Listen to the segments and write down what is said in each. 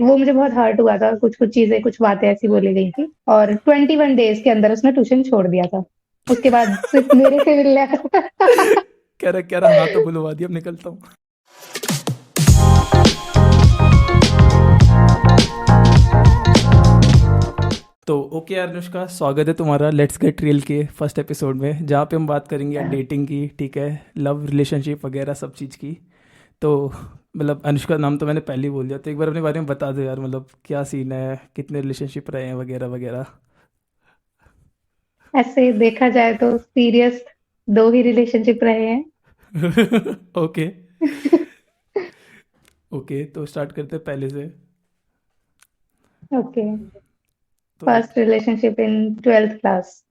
वो मुझे बहुत हर्ट हुआ था, कुछ कुछ चीजें, कुछ बातें ऐसी बोली गई थी, और 21 डेज के अंदर उसने ट्यूशन छोड़ दिया था। उसके बाद सिर्फ मेरे से मिलने आता था। कह रहा हाँ तो बुलवा दिया, अब निकलता हूँ। तो ओके यार अनुष्का, स्वागत है तुम्हारा लेट्स गेट रियल के फर्स्ट एपिसोड में, जहाँ पे हम बात करेंगे यार डेटिंग की, ठीक है, लव रिलेशनशिप वगैरह सब चीज़ की। तो मतलब अनुष्का नाम तो मैंने पहले ही बोल दिया, तो एक बार अपने बारे में बता दो यार, मतलब क्या सीन है, कितने रिलेशनशिप रहे हैं वगैरह वगैरह। ऐसे देखा जाए तो सीरियस दो ही रिलेशनशिप रहे हैं। ओके। ओके तो स्टार्ट करते हैं पहले से। ओके। तो like first relationship in 12th class.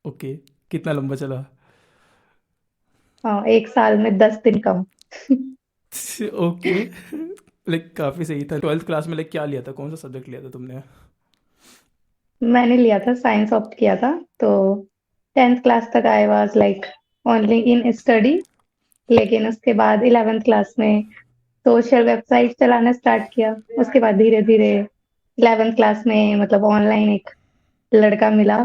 Okay, कितना लंबा चला? हाँ, 1 साल में 10 दिन कम। ओके। लाइक काफ़ी सही था। ट्वेल्थ क्लास में लाइक क्या लिया था, कौन सा सब्जेक्ट लिया था तुमने? मैंने लिया था साइंस, ऑप्ट किया था। तो 10th क्लास तक I was like only in study. लेकिन उसके बाद 11th क्लास में सोशल वेबसाइट चलाना स्टार्ट किया। उसके बाद धीरे धीरे 11th क्लास में मतलब ऑनलाइन एक लड़का मिला,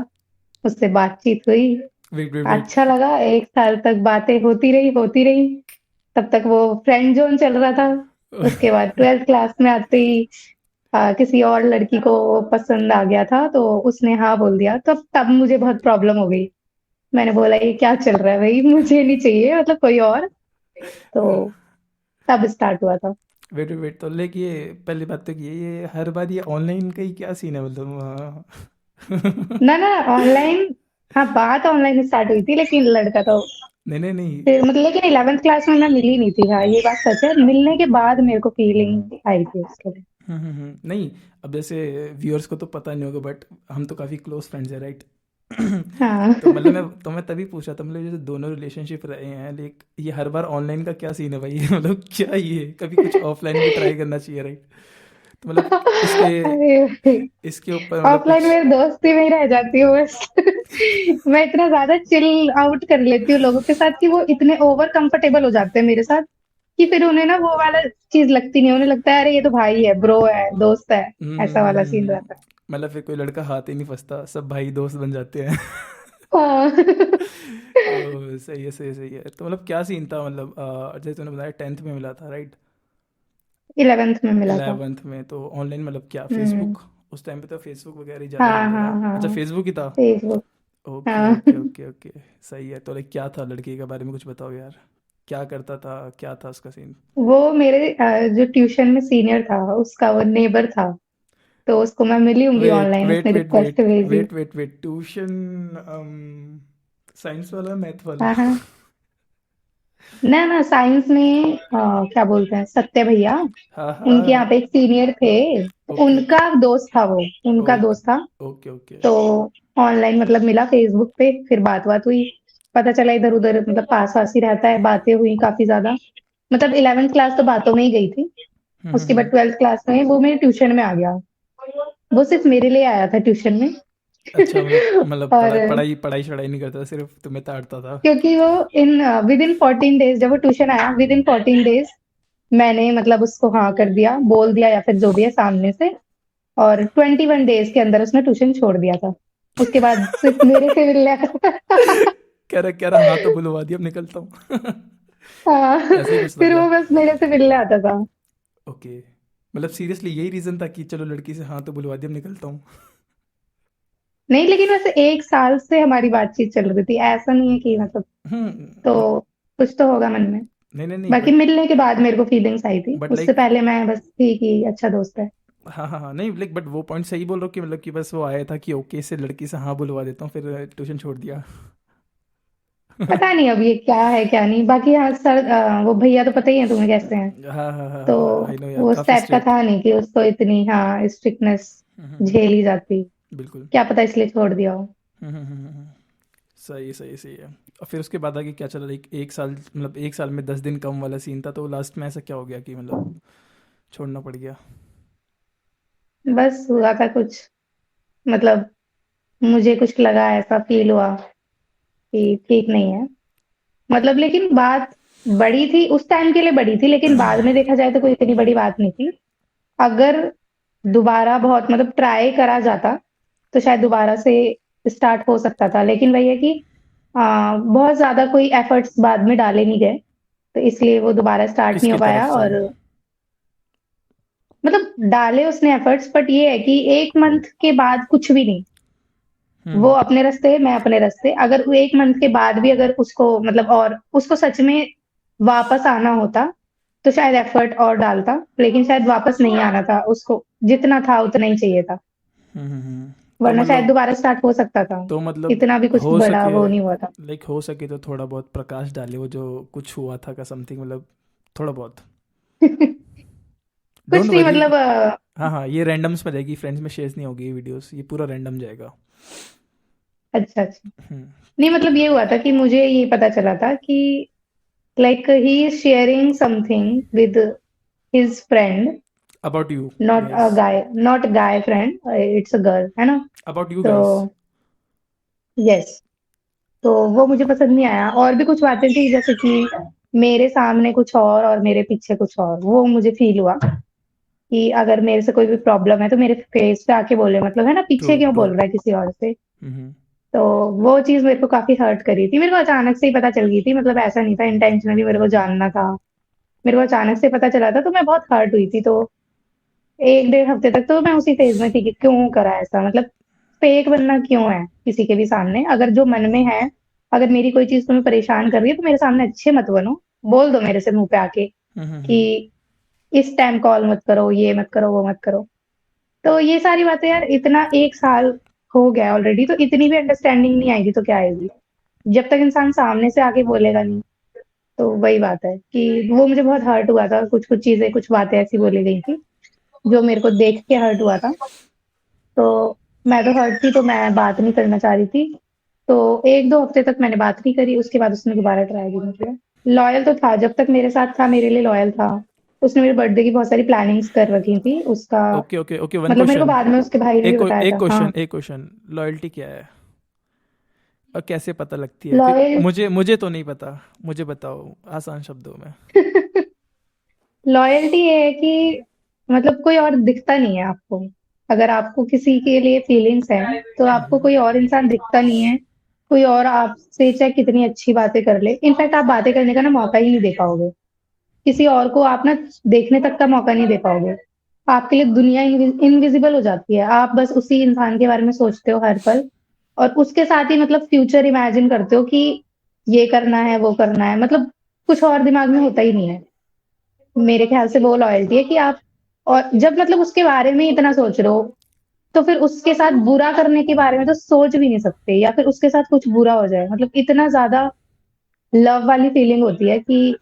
उससे बातचीत हुई। Wait wait wait. अच्छा लगा, 1 साल तक बातें होती रही। तब तक वो फ्रेंड जोन चल रहा था। उसके बाद 12th क्लास में आते ही किसी और लड़की को पसंद आ गया था, तो उसने हाँ बोल दिया। तब तब मुझे बहुत प्रॉब्लम हो गई। मैंने बोला ये क्या चल रहा है भाई, मुझे नहीं चाहिए मतलब कोई और। तो तब स्टार्ट हुआ था। वेट वेट, तो लाइक ये पहली बात तो ये हर बार ये ऑनलाइन का ही क्या सीन है मतलब, ना ना, ऑनलाइन। हाँ, बात ऑनलाइन स्टार्ट हुई थी, लेकिन लड़का तो नहीं नहीं नहीं। फिर मतलब, लेकिन 11th क्लास में मैं मिली नहीं थी। हाँ, ये बात सच है, मिलने के बाद मेरे को फीलिंग आई थी उसके लिए। नहीं, अब जैसे व्यूअर्स को तो पता नहीं होगा बट हम तो काफ़ी क्लोज फ्रेंड्स हैं, राइट? हाँ। तो मतलब मैं तभी पूछ रहा था, मतलब जैसे दोनों रिलेशनशिप रहे हैं, लाइक ये हर बार ऑनलाइन का क्या सीन है भाई? मतलब क्या ये कभी कुछ ऑफलाइन भी ट्राई करना चाहिए, राइट? तो मतलब इसके अरे, इसके ऊपर मतलब ऑफलाइन कुछ। मेरी दोस्ती में ही रह जाती हूँ बस। मैं इतना ज्यादा चिल आउट कर लेती हूँ लोगों के साथ कि वो इतने ओवर कंफर्टेबल हो जाते हैं मेरे साथ, कि फिर उन्हें ना वो वाला चीज लगती नहीं है। उन्हें लगता है अरे ये तो भाई है, ब्रो है, दोस्त है। ऐसा वाला सीन रहता है। मतलब फिर कोई लड़का हाथ ही नहीं फंसता, सब भाई दोस्त बन जाते हैं। हाँ। ओह, सही है सही है सही है। तो मतलब क्या सीन था, मतलब जैसे तूने बताया 10th में मिला था, राइट? 11th में मिला था। 11th में तो ऑनलाइन मतलब क्या हम्म। फेसबुक? उस टाइम पे तो फेसबुक वगैरह ही ज़्यादा हाँ चलता हाँ था। अच्छा, हाँ। फेसबुक ही था। फेसबुक। ओके हाँ। Okay okay okay. सही है। तो लाइक क्या था लड़की के बारे में कुछ बताओ यार, क्या करता था, क्या था उसका सीन? वो मेरे जो ट्यूशन में सीनियर था, उसका वो नेबर था। तो उसको मैं मिली होंगी वेट ऑनलाइन, वेट उसने वेट रिक्वेस्ट वेट भेजी। Wait wait wait, tuition science वाला मैथ वाला? हाँ हाँ। ना ना, साइंस में क्या बोलते हैं, सत्य भैया। हाँ उनके यहाँ हाँ। पे एक सीनियर थे। ओके उनका दोस्त था वो। उनका ओके दोस्त था। Okay okay. तो ऑनलाइन मतलब मिला फेसबुक पे, फिर बात बात हुई। पता चला इधर उधर मतलब पास पास ही रहता है, बातें हुई काफी ज्यादा। मतलब 11th क्लास तो बातों में ही गई थी। उसके बाद हम्म। 12th क्लास में वो मेरे ट्यूशन में आ गया। वो सिर्फ मेरे लिए आया था ट्यूशन में। अच्छा, मतलब और पढ़ाई पढ़ाई शढ़ाई नहीं करता, सिर्फ तुम्हें ताड़ता था? क्योंकि वो इन विद इन 14 डेज, जब वो ट्यूशन आया विद इन 14 डेज मैंने मतलब उसको हाँ कर दिया, बोल दिया या फिर जो भी है सामने से। और 21 डेज के अंदर उसने ट्यूशन छोड़ दिया था। उसके बाद सिर्फ मेरे से मिलने आता था। कह रहा हाँ तो बुलवा दिया, अब निकलता हूँ। हाँ, ऐसे ही कुछ था फिर क्या? वो बस मेरे से मिलने आता था। ओके, मतलब सीरियसली यही रीज़न था कि चलो लड़की से हाँ तो बुलवा दिया, अब निकलता हूँ? नहीं, लेकिन वैसे 1 साल से हमारी बातचीत चल रही थी, ऐसा नहीं है कि मतलब। तो बट कुछ तो होगा मन में। नहीं नहीं नहीं, बाकी मिलने के बाद मेरे को फीलिंग्स आई थी, बट उससे लाइक पहले मैं बस थी कि अच्छा दोस्त है। हाँ हाँ हाँ, नहीं लाइक बट वो पॉइंट सही बोल रहा हूँ कि मतलब कि बस वो आया था कि ओके से लड़की से हाँ बुलवा देता हूँ, फिर ट्यूशन छोड़ दिया। पता नहीं अब ये क्या है क्या नहीं। बाकी हाँ सर, वो भैया तो पता ही है तुम्हें कैसे हैं। हाँ हाँ हाँ तो हाँ, आई नो यार, वो उस काफ़ी टाइप का स्ट्रेट। था नहीं कि उसको इतनी हाँ स्ट्रिक्टनेस झेली जाती। बिल्कुल। क्या पता इसलिए छोड़ दिया हो। सही सही सही है। और फिर उसके बाद आगे क्या चला, लाइक 1 साल, मतलब 1 साल में 10 दिन कम वाला सीन था, तो लास्ट में ऐसा क्या हो गया कि मतलब छोड़ना पड़ गया? बस हुआ था कुछ, मतलब मुझे कुछ लगा, ऐसा फील हुआ कि ठीक नहीं है। मतलब लेकिन बात बड़ी थी, उस टाइम के लिए बड़ी थी, लेकिन बाद में देखा जाए तो कोई इतनी बड़ी बात नहीं थी। अगर दोबारा बहुत मतलब ट्राई करा जाता तो शायद दोबारा से स्टार्ट हो सकता था, लेकिन वही है कि बहुत ज्यादा कोई एफर्ट्स बाद में डाले नहीं गए, तो इसलिए वो दोबारा स्टार्ट नहीं किसकी हो तरफ पाया। से? और मतलब डाले उसने एफर्ट्स, बट ये है कि 1 मंथ के बाद कुछ भी नहीं। वो हम्म। अपने रास्ते, मैं अपने रास्ते। अगर वो 1 मंथ के बाद भी अगर उसको मतलब और उसको सच में वापस आना होता तो शायद एफर्ट और डालता, लेकिन शायद वापस नहीं आना था उसको, जितना था उतना ही चाहिए था, तो वरना शायद मतलब दोबारा स्टार्ट हो सकता था। तो मतलब इतना भी कुछ हो बड़ा सके, वो नहीं हुआ था। लाइक हो सके तो थोड़ा बहुत प्रकाश डाले वो जो कुछ हुआ था का समथिंग, मतलब थोड़ा बहुत। डोंट कुछ नहीं वरी। मतलब हाँ हाँ, ये रैंडम्स में जाएगी, फ्रेंड्स में शेयर नहीं होगी ये वीडियोस, ये पूरा रैंडम जाएगा। अच्छा अच्छा। हम्म। नहीं मतलब ये हुआ था कि मुझे ये पता चला था कि like he is sharing something with his friend, about you. Not a yes. Guy, not guy friend, it's a girl, है ना? अबाउट यू तो गाइस। यस, तो वो मुझे पसंद नहीं आया। और भी कुछ बातें थी, जैसे कि मेरे सामने कुछ और मेरे पीछे कुछ और, वो मुझे फील हुआ कि अगर मेरे से कोई भी प्रॉब्लम है तो मेरे फेस पे आके बोले, मतलब है ना, ट्रू पीछे क्यों ट्रू। बोल रहा है किसी और से। हम्म। तो वो चीज मेरे को काफी हर्ट करी थी। मेरे को अचानक से ही पता चल गई थी, मतलब ऐसा नहीं था इंटेंशनली मेरे को जानना था। मेरे को अचानक से पता चला था तो मैं बहुत हर्ट हुई थी। तो 1 डेढ़ हफ्ते तक तो मैं उसी फेज में थी कि क्यों करा ऐसा, मतलब फेक बनना क्यों है किसी के भी सामने। अगर जो मन में है, अगर मेरी कोई चीज तुम्हें परेशान कर रही है तो मेरे सामने अच्छे मत बनो, बोल दो मेरे से मुंह पे आके कि हम्म। इस टाइम कॉल मत करो, ये मत करो, वो मत करो। तो ये सारी बातें यार, इतना 1 साल हो गया ऑलरेडी, तो इतनी भी अंडरस्टैंडिंग नहीं आएगी तो क्या आएगी, जब तक इंसान सामने से आके बोलेगा नहीं। तो वही बात है कि वो मुझे बहुत हर्ट हुआ था, कुछ कुछ चीजें, कुछ बातें ऐसी बोली गई थी जो मेरे को देख के हर्ट हुआ था। तो मैं तो हर्ट थी, तो मैं बात नहीं करना चाह रही थी। तो 1 2 हफ्ते तक मैंने बात नहीं करी, उसके बाद उसने दोबारा ट्राई भी नहीं किया। लॉयल तो था, जब तक मेरे साथ था मेरे लिए लॉयल था। उसने मेरे बर्थडे की बहुत सारी प्लानिंग्स कर रखी थी उसका। ओके ओके ओके, वन मतलब मेरे को क्वेश्चन। बाद में उसके भाई ने भी बताया एक था। हाँ। क्वेश्चन, एक क्वेश्चन। लॉयल्टी क्या है और कैसे पता लगती है? लॉयल मुझे तो नहीं पता, मुझे बताओ आसान शब्दों में। लॉयल्टी ये है कि मतलब कोई और दिखता नहीं है आपको। अगर आपको किसी के लिए फीलिंग्स है तो आपको हम्म। कोई और इंसान दिखता नहीं है। कोई और आपसे चाहे कितनी अच्छी बातें कर ले, इनफैक्ट आप बातें करने का ना मौका ही नहीं दे पाओगे। किसी और को आप ना देखने तक का मौका नहीं दे पाओगे। आपके लिए दुनिया इनविजिबल हो जाती है। आप बस उसी इंसान के बारे में सोचते हो हर पल, और उसके साथ ही मतलब फ्यूचर इमेजिन करते हो कि ये करना है, वो करना है, मतलब कुछ और दिमाग में होता ही नहीं है। मेरे ख्याल से वो लॉयल्टी है कि आप, और जब मतलब उसके बारे में ही इतना सोच रहे हो तो फिर उसके साथ बुरा करने के बारे में तो सोच भी नहीं सकते, या फिर उसके साथ कुछ बुरा हो जाए, मतलब इतना ज्यादा लव वाली फीलिंग होती है कि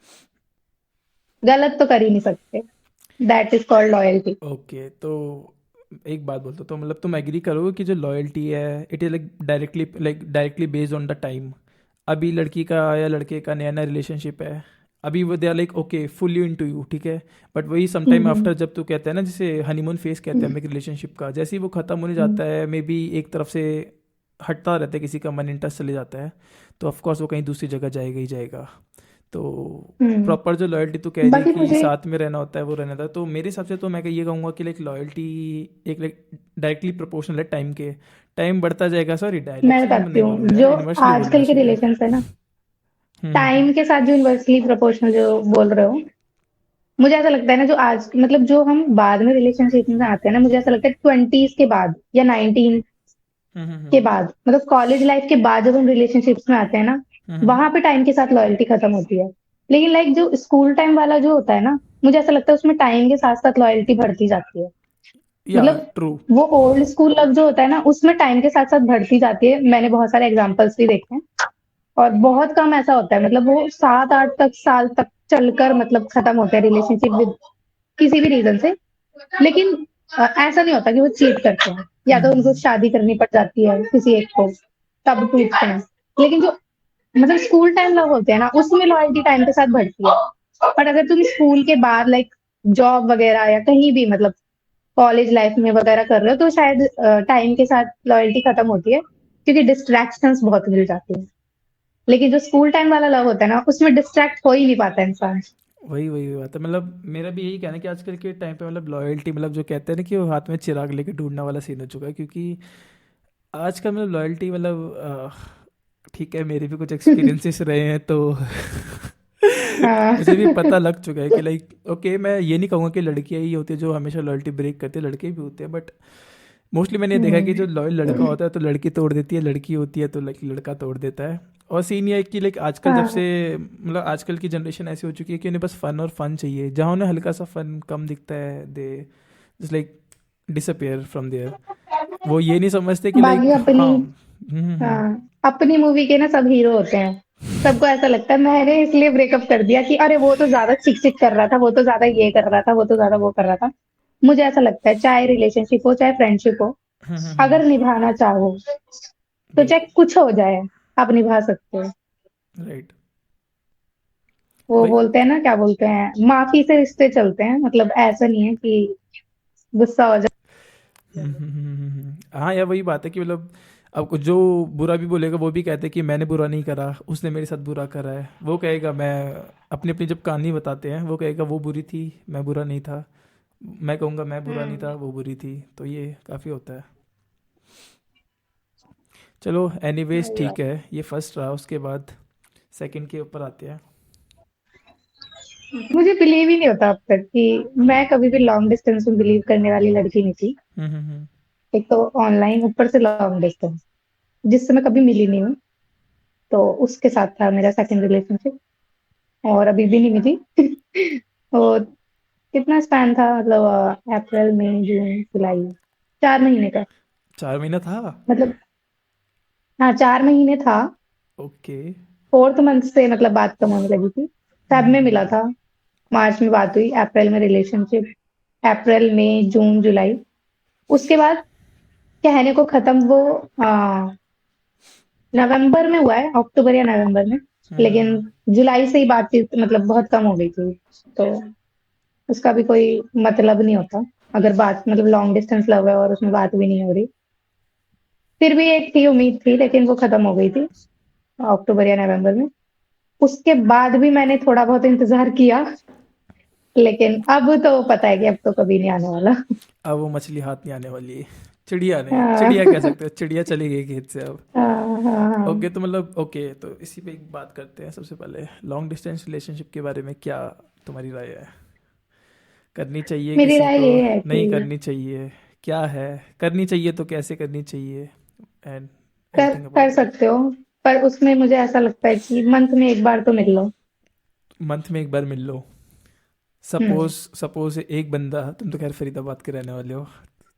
गलत तो कर ही नहीं सकते। That is called loyalty. Okay, तो एक बात बोलते तो मतलब तुम एग्री करोगे कि जो लॉयल्टी है it is like directly based on the time. अभी लड़की का या लड़के का नया नया रिलेशनशिप है, अभी वो they are like okay fully into you, ठीक है। बट वही सम टाइम हम्म आफ्टर, जब तू कहता है ना, जैसे हनीमून फेस कहते हैं हम एक रिलेशनशिप का, जैसे ही वो ख़त्म होने हम्म जाता है, मे बी एक तरफ से हटता रहता है किसी का मन, इंटरेस्ट चले जाता है, तो ऑफकोर्स वो कहीं दूसरी जगह जाएगा ही जाएगा। तो प्रॉपर जो लॉयल्टी तू कह रही बाकी कि मुझे, साथ में रहना होता है वो रहना था, तो मेरे हिसाब से तो मैं ये कहूँगा कि लाइक लॉयल्टी एक लाइक डायरेक्टली प्रोपोर्शनल है टाइम के। टाइम बढ़ता जाएगा, सॉरी मैं डायरेक्टली मैं बताती नहीं हूँ बोलूँगा यार, जो इन्वर्सली बोलना आजकल के चाहिए। रिलेशन है ना, हम्म। टाइम के साथ जो इन्वर्सली प्रोपोर्शनल जो बोल रहे हो, मुझे ऐसा लगता है ना, जो आज मतलब जो हम बाद में रिलेशनशिप में आते हैं ना, मुझे ऐसा लगता है 20s के बाद या 19 के हम्म। बाद, मतलब कॉलेज लाइफ के बाद जब हम रिलेशनशिप्स में आते हैं ना, हम्म। वहां पे टाइम के साथ लॉयल्टी खत्म होती है। लेकिन लाइक जो स्कूल टाइम वाला जो होता है ना, मुझे ऐसा लगता है उसमें टाइम के साथ साथ लॉयल्टी बढ़ती जाती है। या मतलब ट्रू। वो ओल्ड स्कूल लव जो होता है ना, उसमें टाइम के साथ साथ बढ़ती जाती है। मैंने बहुत सारे एग्जांपल्स भी देखे हैं, और बहुत कम ऐसा होता है, मतलब वो 7 8 तक साल तक चलकर मतलब खत्म होता है रिलेशनशिप विद किसी भी रीजन से। लेकिन ऐसा नहीं होता कि वो चीट करते हैं, या तो उनको हम्म। शादी करनी पड़ जाती है किसी एक को, तब टूटते हैं। लेकिन जो मतलब स्कूल टाइम लव होते हैं ना, उसमें लॉयल्टी टाइम के साथ बढ़ती है। पर अगर तुम स्कूल के बाद लाइक जॉब वगैरह या कहीं भी मतलब कॉलेज लाइफ में वगैरह कर रहे हो, तो शायद टाइम के साथ लॉयल्टी खत्म होती है, क्योंकि डिस्ट्रैक्शंस बहुत मिल जाती है। लेकिन जो स्कूल टाइम वाला लव होता है ना, उसमें डिस्ट्रैक्ट हो ही नहीं पाता इंसान। वही वही बात है, मतलब मेरा भी यही कहना है कि आजकल के टाइम पे मतलब लॉयल्टी, मतलब जो कहते हैं ना कि वो हाथ में चिराग लेके ढूंढने वाला सीन हो चुका है, क्योंकि आजकल मतलब लॉयल्टी मतलब ठीक है, मेरे भी कुछ एक्सपीरियंसेस रहे हैं तो हाँ। मुझे भी पता लग चुका है कि लाइक ओके, मैं ये नहीं कहूँगा कि लड़कियां ही होती है जो हमेशा लॉयल्टी ब्रेक करती है, लड़के भी होते हैं, बट मोस्टली मैंने ये देखा है कि जो लॉयल लड़का होता है तो लड़की तोड़ देती है, लड़की होती है तो लाइक लड़का तोड़ देता है। और सीन ये है कि लाइक आजकल जब से हाँ। मतलब आजकल की जनरेशन ऐसी हो चुकी है कि उन्हें बस फन और फन चाहिए, जहाँ उन्हें हल्का सा फन कम दिखता है they just like disappear from there. वो ये नहीं समझते कि बाकी लाइक अपनी, हाँ हाँ, अपनी मूवी के ना सब हीरो होते हैं। सबको ऐसा लगता है मैंने इसलिए ब्रेकअप कर दिया कि अरे वो तो ज्यादा चिक चिक कर रहा था, वो तो ज्यादा ये कर रहा था, वो तो ज्यादा वो कर रहा था। मुझे ऐसा लगता है चाहे रिलेशनशिप हो चाहे फ्रेंडशिप हो, अगर निभाना चाहो तो चाहे बिल्कुल कुछ हो जाए, आप निभा सकते हो। राइट। वो भाई बोलते हैं ना, क्या बोलते हैं, माफी से रिश्ते चलते हैं, मतलब ऐसा नहीं है कि गुस्सा हो जाए। हाँ यार वही बात है कि मतलब अब जो बुरा भी बोलेगा वो भी कहते हैं कि मैंने बुरा नहीं करा, उसने मेरे साथ बुरा करा है। वो कहेगा मैं अपनी अपनी जब कहानी बताते हैं वो कहेगा वो बुरी थी, मैं बुरा नहीं था। मैं कहूँगा मैं बुरा नहीं था, वो बुरी थी। तो ये काफ़ी होता है। चलो एनीवेज वही ठीक बात। है, ये फर्स्ट रहा, उसके बाद सेकंड के ऊपर आते हैं। मुझे बिलीव ही नहीं होता अब तक कि मैं कभी भी लॉन्ग डिस्टेंस में बिलीव करने वाली लड़की नहीं थी। हम्म। एक तो ऑनलाइन, ऊपर से लॉन्ग डिस्टेंस, जिससे मैं कभी मिली नहीं हूँ, तो उसके साथ था मेरा सेकंड रिलेशनशिप, और अभी भी नहीं मिली। और कितना स्पैन था, मतलब अप्रैल मई जून जुलाई, 4 महीने का। 4 महीना था। मतलब हाँ, 4 महीने था। ओके। 4th मंथ से मतलब बात कम होने लगी थी। फेब में मिला हम्म। था, मार्च में बात हुई, अप्रैल में रिलेशनशिप, अप्रैल मई जून जुलाई। उसके बाद कहने को खत्म वो नवंबर में हुआ है, अक्टूबर या नवंबर में। लेकिन हम्म। जुलाई से ही बातचीत मतलब बहुत कम हो गई थी। तो उसका भी कोई मतलब नहीं होता, अगर बात मतलब लॉन्ग डिस्टेंस लव है और उसमें बात भी नहीं हो रही। फिर भी एक थी, उम्मीद थी, लेकिन वो खत्म हो गई थी अक्टूबर या नवंबर में। उसके बाद भी मैंने थोड़ा बहुत इंतजार किया, लेकिन अब तो पता है कि अब तो कभी नहीं आने वाला। अब वो मछली हाथ नहीं आने वाली है। चिड़िया नहीं, हाँ। चिड़िया कह सकते हो, चिड़िया चली गई खेत से अब। हाँ, हाँ, हाँ। ओके तो मतलब ओके, तो इसी पे एक बात करते हैं। सबसे पहले लॉन्ग डिस्टेंस रिलेशनशिप के बारे में क्या तुम्हारी राय है? करनी चाहिए मेरी किसी राय को? ये है कि नहीं करनी चाहिए? क्या है, करनी चाहिए तो कैसे करनी चाहिए? एंड एनीथिंग कर अबाउट दैट। सकते हो, पर उसमें मुझे ऐसा लगता है कि मंथ में एक बार तो मिल लो। मंथ में एक बार मिल लो? हम्म। सपोज सपोज एक बंदा, तुम तो खैर फरीदाबाद के रहने वाले हो,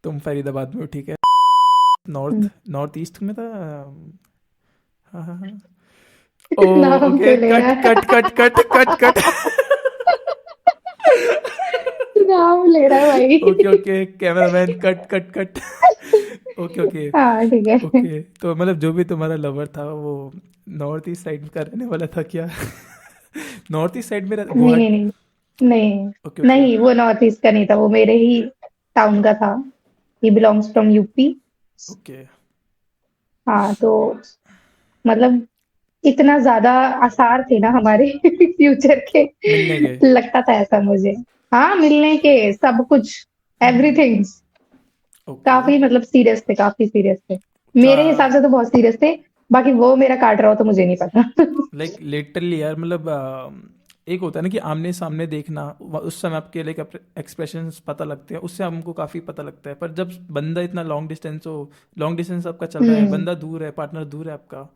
तुम फरीदाबाद में हो ठीक है, नॉर्थ हम्म। नॉर्थ ईस्ट में था। हाँ हाँ हाँ। ओ नाम ओके, क्यों ले रहा कट कट है? Cut cut cut cut. नाम ले रहा है ओके भाई। Okay cameraman, cut cut cut. Okay okay हाँ, ठीक है। ओके, तो मतलब जो भी तुम्हारा लवर था वो नॉर्थ ईस्ट साइड का रहने वाला था क्या? नॉर्थ ईस्ट साइड में नहीं, गुवाहाटी? नहीं, नहीं, नहीं, ओके ओके नहीं, वो नॉर्थ ईस्ट का नहीं था, वो मेरे ही टाउन का था। He belongs from UP. Okay. हाँ, तो मतलब इतना ज्यादा आसार थे ना हमारे फ्यूचर के। मिलने गए? लगता था ऐसा मुझे। हाँ, मिलने के सब कुछ, एवरीथिंग। ओके। काफी मतलब सीरियस थे, काफी सीरियस थे। चा मेरे हिसाब से तो बहुत सीरियस थे। बाकी वो मेरा काट रहा हो तो मुझे नहीं पता। लाइक लिटरली यार, मतलब एक होता है ना कि आमने सामने देखना, उस समय आपके लाइक एक्सप्रेशंस पता लगते हैं, उससे हमको काफ़ी पता लगता है। पर जब बंदा इतना लॉन्ग डिस्टेंस हो, लॉन्ग डिस्टेंस आपका चल रहा है, हम्म। बंदा दूर है, पार्टनर दूर है आपका,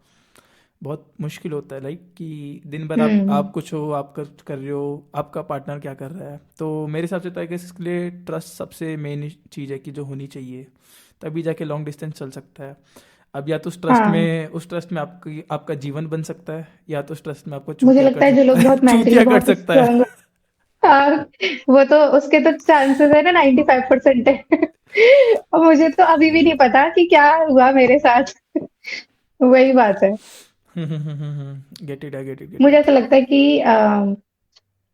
बहुत मुश्किल होता है। लाइक कि दिन भर आप हम्म। कुछ हो, आप कुछ कर रहे हो, आपका पार्टनर क्या कर रहा है। तो मेरे हिसाब से तो आई गेस इसके लिए ट्रस्ट सबसे मेन चीज़ है कि जो होनी चाहिए, तभी जाके लॉन्ग डिस्टेंस चल सकता है। अब या तो हाँ, उस ट्रस्ट में आपकी आपका जीवन बन सकता है, या तो उस ट्रस्ट में आपको मुझे चूतिया लगता कर है जो सकता लोग है। बहुत मेंटली चूतिया कर बहुत सकता है। स्ट्रांग, हाँ, वो तो उसके तो चांसेस है ना 95% है। और मुझे तो अभी भी नहीं पता कि क्या हुआ मेरे साथ। वही बात है। Get it, I get it, get मुझे इट। ऐसा लगता है कि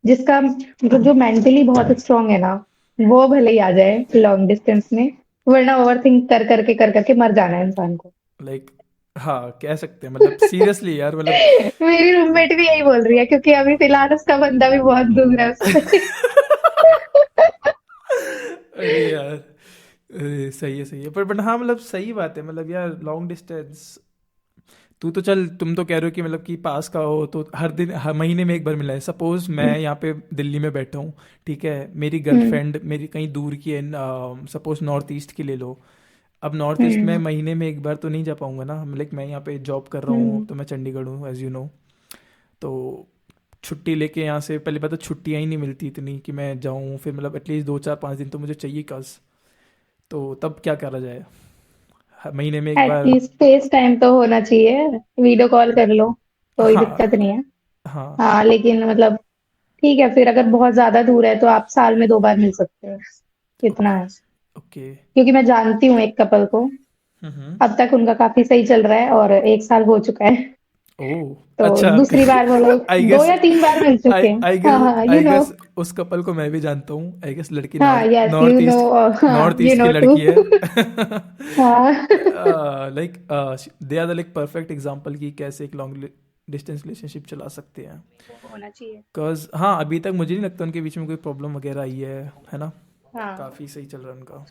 जिसका मतलब जो मेंटली बहुत स्ट्रांग है ना, वो भले ही आ जाए लॉन्ग डिस्टेंस में, वरना ओवर थिंक कर करके मर जाना है इंसान को। लाइक हाँ कह सकते हैं, मतलब सीरियसली यार, मतलब मेरी रूममेट भी यही बोल रही है क्योंकि अभी फिलहाल उसका बंदा भी बहुत दूर है उससे। अरे यार, अरे सही है, पर हाँ मतलब सही बात है, मतलब यार लॉन्ग डिस्टेंस। तू तो चल, तुम तो कह रहे हो कि मतलब कि पास का हो तो हर दिन, हर महीने में एक बार मिला है। सपोज मैं यहाँ पे दिल्ली में बैठा हूँ, ठीक है, मेरी हम्म। गर्लफ्रेंड मेरी कहीं दूर की है, सपोज नॉर्थ ईस्ट की ले लो। अब नॉर्थ ईस्ट में हम्म। महीने में एक बार तो नहीं जा पाऊंगा ना, लाइक मैं यहाँ पे जॉब कर रहा हूँ, हम्म। तो मैं चंडीगढ़ हूँ एज यू नो। तो छुट्टी लेके यहाँ से, पहली बात तो छुट्टियाँ ही नहीं मिलती इतनी कि मैं जाऊँ, फिर मतलब एटलीस्ट 2 4 5 दिन तो मुझे चाहिए कस। तो तब क्या करा जाए, महीने में एक बार। एटलीस्ट फेस टाइम तो होना चाहिए। वीडियो कॉल कर लो, कोई दिक्कत हाँ नहीं है। हाँ। हाँ लेकिन मतलब ठीक है, फिर अगर बहुत ज्यादा दूर है तो आप साल में 2 बार मिल सकते हो, इतना है। ओके। क्योंकि मैं जानती हूँ एक कपल को, हम्म। अब तक उनका काफी सही चल रहा है और 1 साल हो चुका है। ओह तो अच्छा। दूसरी बार वो लोग आई दो गेस या 3 बार मिल आई चुके हैं। आई हाँ गेस हाँ, आई गेस उस कपल को मैं भी जानता हूँ। आई गेस लड़की हाँ, yes you north no. East, हाँ, नॉर्थ यू ईस्ट की नो टू। लड़की है। हाँ। Like they are the like perfect example कि कैसे एक लॉन्ग डिस्टेंस रिलेशनशिप चला सकते हैं। होना चाहिए। बिकॉज हाँ अभी तक मुझे नहीं लगता उनके बीच में कोई प्रॉब्लम वगैरह आई है ना। हाँ। काफ़ी सही चल रहा है उनका।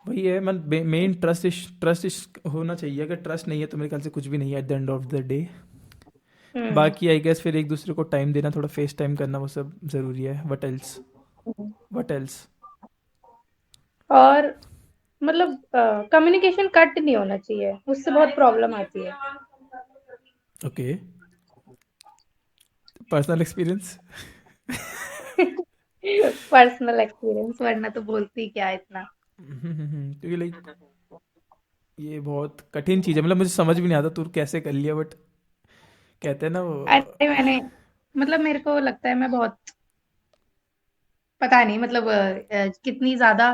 वही है, मन मेन ट्रस्ट होना चाहिए। अगर ट्रस्ट नहीं है तो मेरे ख्याल से कुछ भी नहीं है at the end of the day. Hmm. बाकी आई गेस फिर एक दूसरे को टाइम देना, थोड़ा फेस टाइम करना, वो सब ज़रूरी है। What else, what else. और मतलब कम्युनिकेशन कट नहीं होना चाहिए, उससे बहुत प्रॉब्लम आती है। Okay, personal experience. Personal experience, वरना तो बोलती क्या इतना। क्योंकि लाइक ये बहुत कठिन चीज़ है, मतलब मुझे समझ भी नहीं आता तू कैसे कर लिया, बट कहते हैं ना वो। अरे मैंने मतलब मेरे को लगता है मैं बहुत, पता नहीं मतलब कितनी ज्यादा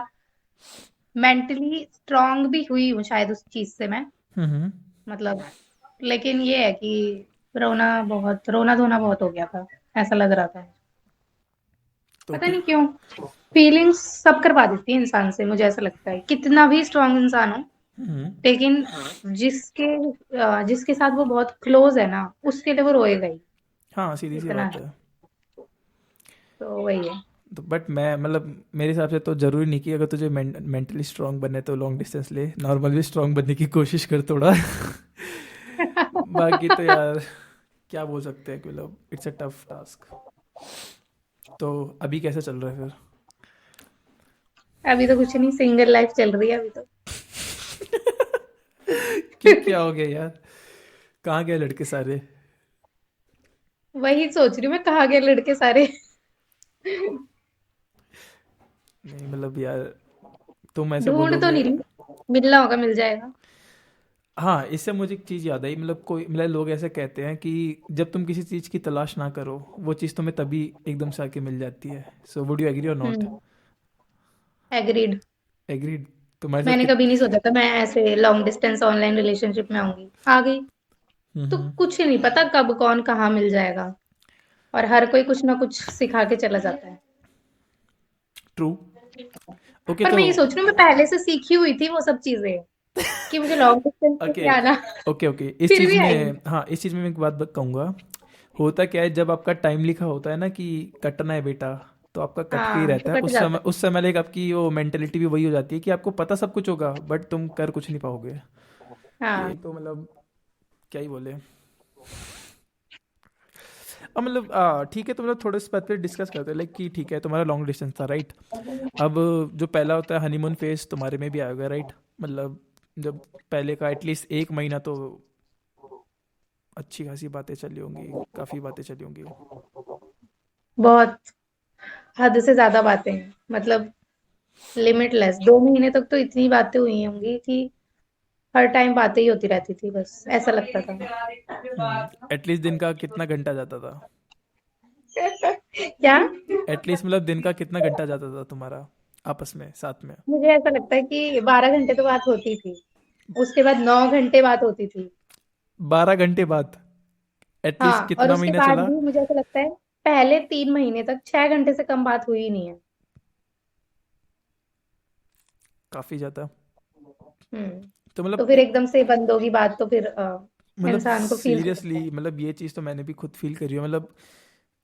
मेंटली स्ट्रांग भी हुई हूँ शायद उस चीज से मैं, हम्म। मतलब। लेकिन ये है कि रोना धोना बहुत हो गया था, ऐसा लग रहा था। तो पता नहीं क्यों, फीलिंग्स सब करवा देती है इंसान से, मुझे ऐसा लगता है कितना भी स्ट्रांग इंसान हो, हम्म। लेकिन जिसके साथ वो बहुत क्लोज है ना, उसके लिए वो रोएगा ही। हाँ सीधी सी इतना बात है, है। तो वही है। तो बट मैं मतलब मेरे हिसाब से तो ज़रूरी नहीं कि अगर तुझे मेंटली स्ट्रांग बनने तो लॉन्ग डिस्टेंस ले, नॉर्मल भी स्ट्रांग बनने की कोशिश कर थोड़ा। बाकी तो यार क्या बोल सकते हैं कि मतलब इट्स अ टफ टास्क। तो अभी कैसा चल रहा है फिर? अभी तो कुछ नहीं, सिंगल लाइफ चल रही है अभी तो। क्यों, क्या हो गया यार? कहाँ गए लड़के सारे? वही सोच रही हूँ मैं, कहाँ गए लड़के सारे। नहीं मतलब यार, तुम ऐसे ढूंढ तो बोलोगे। नहीं रही, मिलना होगा मिल जाएगा। हाँ इससे मुझे एक चीज़ याद आई, मतलब कोई मतलब लोग ऐसे कहते हैं कि जब तुम किसी चीज़ की तलाश ना करो, वो चीज़ तुम्हें तभी एकदम से आके मिल जाती है। सो वुड यू एग्री और नॉट? हम्म। एग्रीड। एग्रीड। तुम्हारे साथ मैंने कित कभी नहीं सोचा था मैं ऐसे लॉन्ग डिस्टेंस ऑनलाइन रिलेशनशिप में आऊंगी, आ गई। तो हम्म। कुछ नहीं पता कब कौन कहाँ मिल जाएगा, और हर कोई कुछ ना कुछ सिखा के चला जाता है। ट्रू। ओके पर तो मैं ये सोच रही हूँ मैं पहले से सीखी हुई थी वो सब चीजें, कि मुझे लॉन्ग डिस्टेंस में ओके नहीं आना। ओके ओके, इस फिर चीज़ भी आई। में, हाँ इस चीज़ में मैं एक बात कहूँगा। होता क्या है, जब आपका टाइम लिखा होता है ना कि कटना है बेटा, तो आपका कट के ही हाँ, तो रहता है कट उस समय। जाता उस समय लाइक आपकी वो मेंटेलिटी भी वही हो जाती है कि आपको पता सब कुछ होगा बट तुम कर कुछ नहीं पाओगे। है। ये हाँ। तो मतलब क्या ही बोले। अब मतलब ठीक है, तो मतलब थोड़े इस बात पे डिस्कस करते हैं, लाइक कि ठीक है तुम्हारा लॉन्ग डिस्टेंस था राइट। अब जो पहला होता है हनीमून फेज, तुम्हारे में भी आएगा राइट। मतलब जब पहले का एटलीस्ट एक महीना तो अच्छी खासी बातें चली होंगी, काफ़ी बातें चली होंगी। बहुत, हद से ज्यादा बातें हैं, मतलब लिमिटलेस। 2 महीने तक तो इतनी बातें हुई होंगी कि हर टाइम बातें ही होती रहती थी, बस ऐसा लगता था। एटलीस्ट दिन का कितना घंटा जाता था? क्या? एटलीस्ट मतलब दिन का कितना घंटा जाता था तुम्हारा आपस में साथ में? मुझे ऐसा लगता है कि 12 घंटे तो बात होती थी, उसके बाद 9 घंटे बात होती थी। 12 घंटे बाद? एटलीस्ट हाँ, और कितना उसके महीना बाद चला? भी मुझे ऐसा लगता है पहले 3 महीने तक 6 घंटे से कम बात हुई ही नहीं है। काफ़ी ज़्यादा। हम्म। तो तो मतलब फिर एकदम से बंद होगी बात तो फिर मतलब इंसान को फील होता है। सीरियसली मतलब ये चीज़ तो मैंने भी खुद फील करी है। मतलब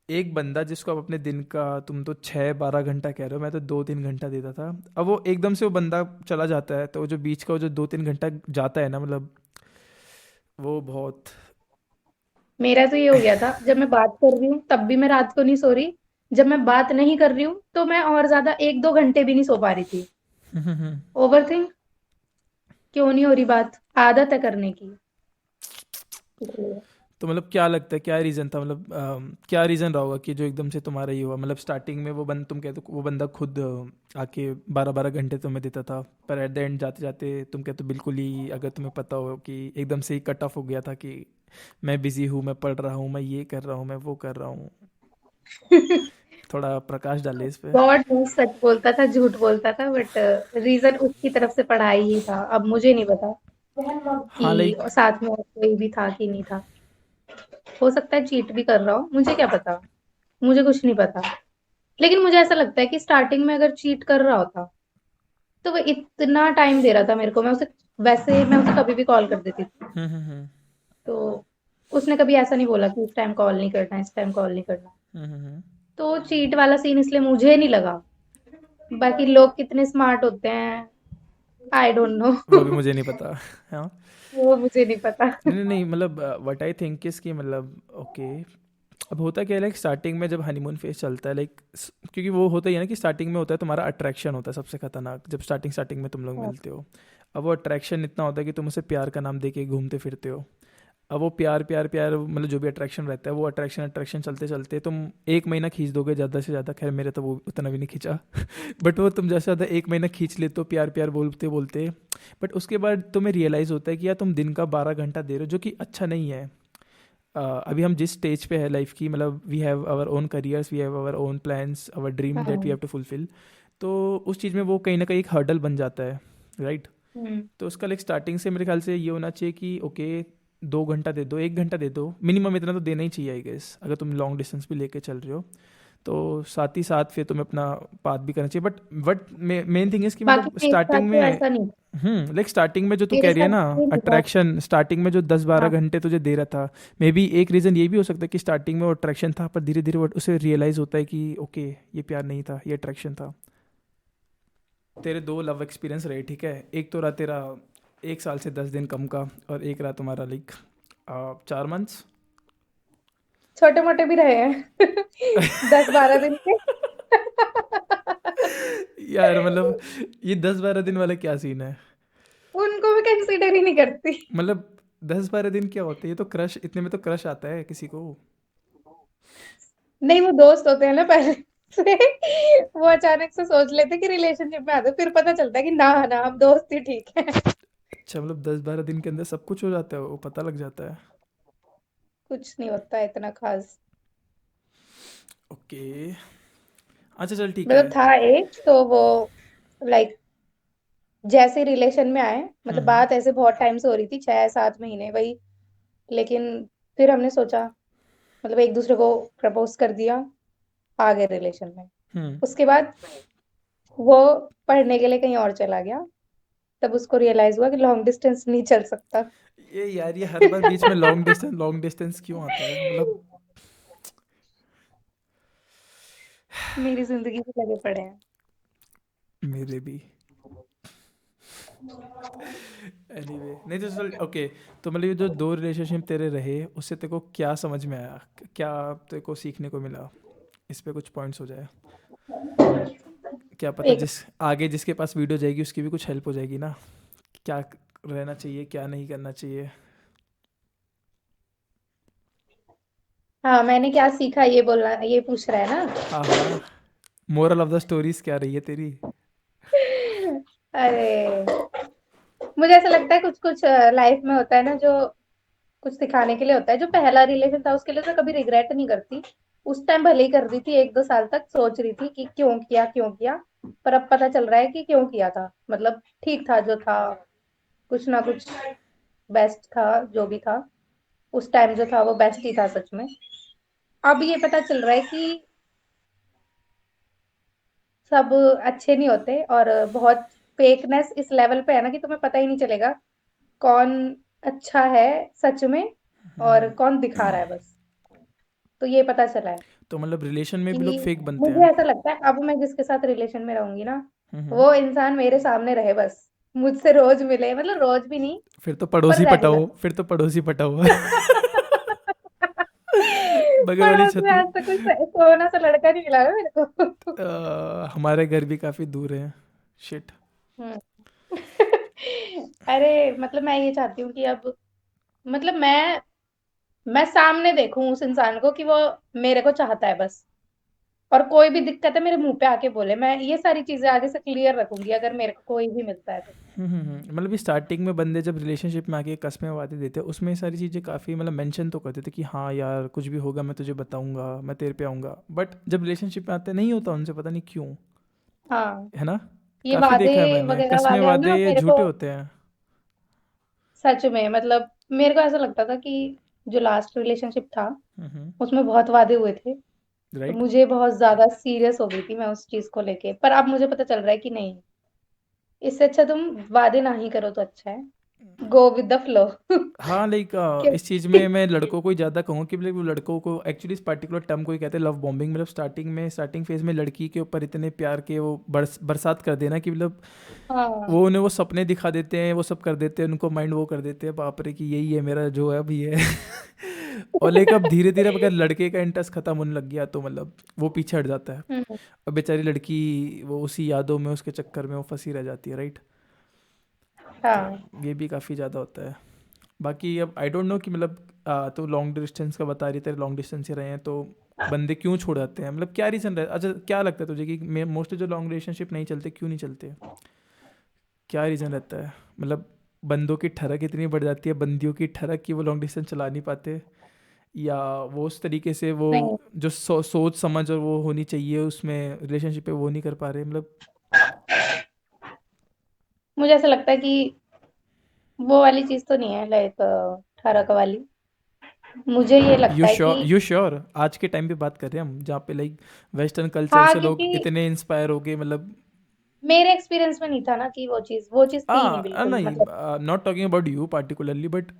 एक बंदा जिसको आप अपने दिन का, तुम तो 6-12 घंटा कह रहे हो, मैं तो 2-3 घंटा देता था। अब वो एकदम से वो बंदा चला जाता है, तो वो जो बीच का वो जो 2-3 घंटा जाता है ना, मतलब वो बहुत। मेरा तो ये हो गया था, जब मैं बात कर रही हूँ तब भी मैं रात को नहीं सो रही, जब मैं बात नहीं कर रही हूँ तो मैं और ज्यादा 1-2 घंटे भी नहीं सो पा रही थी। ओवरथिंक, क्यों नहीं हो रही बात, आदत है करने की, इसलिए। तो मतलब क्या लगता है क्या रीज़न था, मतलब क्या रीज़न रहा होगा कि जो एकदम से तुम्हारा ये हुआ? मतलब स्टार्टिंग में वो बंद तुम कहते हो वो बंदा खुद आके 12-12 घंटे तुम्हें देता था, पर एट द एंड जाते जाते तुम कहते हो बिल्कुल ही, अगर तुम्हें पता हो कि एकदम से ही कट ऑफ हो गया था कि मैं बिजी हूँ, मैं पढ़ रहा हूँ, मैं ये कर रहा हूँ, मैं वो कर रहा हूँ। थोड़ा प्रकाश डाले इस पे। गॉड नोस सच बोलता था झूठ बोलता था, बट रीजन उसकी तरफ से पढ़ाई ही था। अब मुझे नहीं पता हाँ कि लाइक। साथ में और कोई भी था कि नहीं था। हो सकता है चीट भी कर रहा हो, मुझे क्या पता, मुझे कुछ नहीं पता। लेकिन मुझे ऐसा लगता है कि स्टार्टिंग में अगर चीट कर रहा होता तो वो इतना टाइम दे रहा था मेरे को, मैं उसे, वैसे मैं उसे कभी भी कॉल कर देती थी। हम्म। तो उसने कभी ऐसा नहीं बोला कि इस टाइम कॉल नहीं करना, इस टाइम कॉल नहीं करना। हम्म। तो चीट वाला सीन इसलिए मुझे नहीं लगा। बाकी लोग कितने स्मार्ट होते हैं, आई डोंट नो। वो भी मुझे नहीं पता। हाँ। वो मुझे नहीं पता। नहीं नहीं नहीं, मतलब व्हाट आई थिंक इस कि मतलब ओके। अब होता क्या है, लाइक स्टार्टिंग में जब हनीमून फेज चलता है, लाइक क्योंकि वो होता ही है ना कि स्टार्टिंग में होता है तुम्हारा अट्रैक्शन होता है सबसे खतरनाक, जब स्टार्टिंग स्टार्टिंग में तुम लोग मिलते हो। अब वो अट्रैक्शन इतना होता है कि तुम उसे प्यार का नाम दे के घूमते फिरते हो। अब वो प्यार प्यार प्यार, मतलब जो भी अट्रैक्शन रहता है, वो अट्रैक्शन अट्रैक्शन चलते चलते तुम 1 महीना खींच दोगे ज़्यादा से ज़्यादा। खैर मेरे तो वो उतना भी नहीं खींचा। बट वो तुम जैसे ज़्यादा 1 महीना खींच लेते हो प्यार प्यार बोलते बोलते। बट उसके बाद तुम्हें रियलाइज़ होता है कि यार तुम दिन का 12 घंटा दे रहे हो, जो कि अच्छा नहीं है। अभी हम जिस स्टेज पे है लाइफ की, मतलब we have our own careers, we have our own plans, our dream that we have हाँ। To fulfil. तो उस चीज़ में वो कहीं ना कहीं एक हर्डल बन जाता है, राइट। हम्म। तो उसका लाइक स्टार्टिंग से मेरे ख्याल से ये होना चाहिए कि ओके 2 घंटा दे दो, 1 घंटा दे दो, मिनिमम इतना तो देना ही चाहिए आई गेस, अगर तुम लॉन्ग डिस्टेंस भी लेके चल रहे हो। तो साथ ही साथ फिर तुम्हें अपना पाथ भी करना चाहिए। बट मेन थिंग इज़ कि बाकी मतलब मेरे साथ स्टार्टिंग तो में, ऐसा नहीं, लाइक स्टार्टिंग में जो तू मेरे कह रही है साथ ना, ये नहीं था। अट्रैक्शन स्टार्टिंग में जो 10-12 हाँ। घंटे तुझे दे रहा था, मे बी एक रीज़न ये भी हो सकता है कि स्टार्टिंग में वो अट्रैक्शन था, पर धीरे धीरे वो उसे रियलाइज़ होता है कि ओके ये प्यार नहीं था, ये अट्रैक्शन था। तेरे 2 लव एक्सपीरियंस रहे, ठीक है, एक तो रहा तेरा 1 साल से 10 दिन कम का, और एक रहा तुम्हारा लाइक 4 मंथ्स। छोटे मोटे भी रहे हैं। 10-12 दिन के। यार मतलब ये 10-12 दिन वाला क्या सीन है? उनको भी कंसीडर ही नहीं करती। मतलब 10-12 दिन क्या होते हैं? ये तो क्रश, इतने में तो क्रश आता है किसी को। नहीं, वो दोस्त होते हैं ना पहले से। वो अचानक से सोच लेते कि रिलेशनशिप में आते, फिर पता चलता है कि ना ना हम दोस्त ही ठीक है। अच्छा, मतलब 10-12 दिन के अंदर सब कुछ हो जाता है, वो पता लग जाता है। कुछ नहीं होता है इतना खास। ओके। अच्छा चल ठीक है। मतलब था एक तो वो, लाइक, जैसे रिलेशन में आए, मतलब हम्म। बात ऐसे बहुत टाइम से हो रही थी, 6-7 महीने वही। लेकिन फिर हमने सोचा, मतलब एक दूसरे को प्रपोज कर दिया, आ गए रिलेशन में। हम्म। उसके बाद वो पढ़ने के लिए कहीं और चला गया। तब उसको रियलाइज हुआ कि लॉन्ग डिस्टेंस नहीं चल सकता। ये यार ये हर बार बीच में लॉन्ग डिस्टेंस क्यों आता है मतलब? मेरी जिंदगी से लगे पड़े हैं। मेरे भी। एनीवे नहीं तो चल ओके। तो मतलब ये जो 2 रिलेशनशिप तेरे रहे, उससे तेरे को क्या समझ में आया, क्या तेरे को सीखने को मिला? इस पे कुछ पॉइंट्स हो जाए, क्या पता एक, जिस आगे जिसके पास वीडियो जाएगी उसकी भी कुछ हेल्प हो जाएगी ना, क्या रहना चाहिए क्या नहीं करना चाहिए। हाँ, मैंने क्या सीखा ये बोलना, ये पूछ रहा है ना। हाँ हाँ। मोरल ऑफ द स्टोरीज क्या रही है तेरी? अरे, मुझे ऐसा लगता है कुछ कुछ लाइफ में होता है ना, जो कुछ सिखाने के लिए होता है। जो पहला रिलेशन था उसके लिए तो कभी रिग्रेट नहीं करती। उस टाइम भले ही कर रही थी, 1-2 साल तक सोच रही थी कि क्यों किया क्यों किया। पर अब पता चल रहा है कि क्यों किया था, मतलब ठीक था जो था, कुछ ना कुछ बेस्ट था जो भी था। उस टाइम जो था वो बेस्ट ही था सच में। अब ये पता चल रहा है कि सब अच्छे नहीं होते, और बहुत फेकनेस इस लेवल पे है ना कि तुम्हें पता ही नहीं चलेगा कौन अच्छा है सच में और हम्म। कौन दिखा रहा है बस। तो ये पता चला है तो मतलब रिलेशन में भी लोग कि फेक बनते मुझे हैं। ऐसा लगता है अब मैं जिसके साथ रिलेशन में रहूंगी ना, हम्म। वो इंसान मेरे सामने रहे बस, मुझसे रोज मिले, मतलब रोज भी नहीं, फिर तो पर पड़ोसी पटाओ, रेगुलर। फिर तो पड़ोसी पटाओ। बगल वाली पड़ोस छत में में। आज तक कोई सोना सा लड़का नहीं मिला है मेरे को। हमारे घर भी काफी दूर है। शिट। हम्म। अरे मतलब मैं ये चाहती हूँ कि अब मतलब मैं सामने देखूं उस इंसान को कि वो मेरे को चाहता है बस, और कोई भी दिक्कत है मेरे मुंह पे आके बोले। मैं ये सारी चीजें आगे से क्लियर रखूंगी अगर मेरे को कोई भी मिलता है तो। मतलब स्टार्टिंग में बंदे जब रिलेशनशिप में आके कस्में वादे देते हैं, उसमें ये सारी चीज़ें काफ़ी मतलब मेंशन तो करते थे कि हाँ यार कुछ भी होगा मैं तुझे बताऊंगा, मैं तेरे पे आऊँगा, बट जब रिलेशनशिप में आते नहीं होता उनसे, पता नहीं क्यों। हाँ, है ना। ये काफ़ी वादे देखा है मैंने, वगैरह कस्में वाले वादे ना ये मेरे को झूठे होते हैं। सच में मतलब मेरे को ऐसा लगता था कि जो लास्ट रिलेशनशिप था हम्म। उसमें बहुत वादे हुए थे, तो राइट। मुझे बहुत ज्यादा सीरियस हो गई थी मैं उस चीज को लेके। पर अब मुझे पता चल रहा है कि नहीं, इससे अच्छा तुम वादे ना ही करो तो अच्छा है, गो विद द फ्लो। हाँ लाइक इस चीज़ में क्योंकि मैं लड़कों को ही ज़्यादा कहूँ कि मतलब वो लड़कों को एक्चुअली इस पर्टिकुलर टर्म को ही कहते हैं लव बॉम्बिंग। मतलब स्टार्टिंग फेज में लड़की के ऊपर इतने प्यार के वो बरसात कर देना कि मतलब हाँ। वो उन्हें वो सपने दिखा देते हैं, वो सब कर देते हैं, उनको माइंड वो कर देते हैं बाप रे कि यही है मेरा जो है अभी है। और लेकिन अब धीरे धीरे अगर लड़के का इंटरेस्ट खत्म होने लग गया तो मतलब वो पीछे हट जाता है। हम्म। अब बेचारी लड़की वो उसी यादों में उसके चक्कर में वो फंसी रह जाती है, राइट। तो हाँ। ये भी काफ़ी ज़्यादा होता है। बाकी अब आई डोंट नो कि मतलब तो लॉन्ग डिस्टेंस का बता रही तेरे, लॉन्ग डिस्टेंस ही रहे हैं तो बंदे क्यों छोड़ जाते हैं, मतलब क्या रीज़न रहे। अच्छा क्या लगता है तुझे कि मोस्टली जो लॉन्ग रिलेशनशिप नहीं चलते क्यों नहीं चलते, क्या रीज़न रहता है। मतलब बंदों की ठरक इतनी बढ़ जाती है, बंदियों की ठरक कि वो लॉन्ग डिस्टेंस चला नहीं पाते, या वो उस तरीके से वो नहीं, जो सोच समझ और वो होनी चाहिए उसमें रिलेशनशिप पे वो नहीं कर पा रहे मतलब। मुझे ऐसा लगता है कि वो वाली चीज तो नहीं है, लाइक ठरक वाली। मुझे ये लगता है कि यू श्योर आज के टाइम पे बात कर रहे हैं हम जहाँ पे लाइक वेस्टर्न कल्चर हाँ, से लोग क्योंकि इतने इंस्पायर हो गए मतलब। मेरे एक्सपीरियंस में नहीं था ना कि वो चीज थी नहीं बिल्कुल, नहीं, मतलब not talking about you particularly but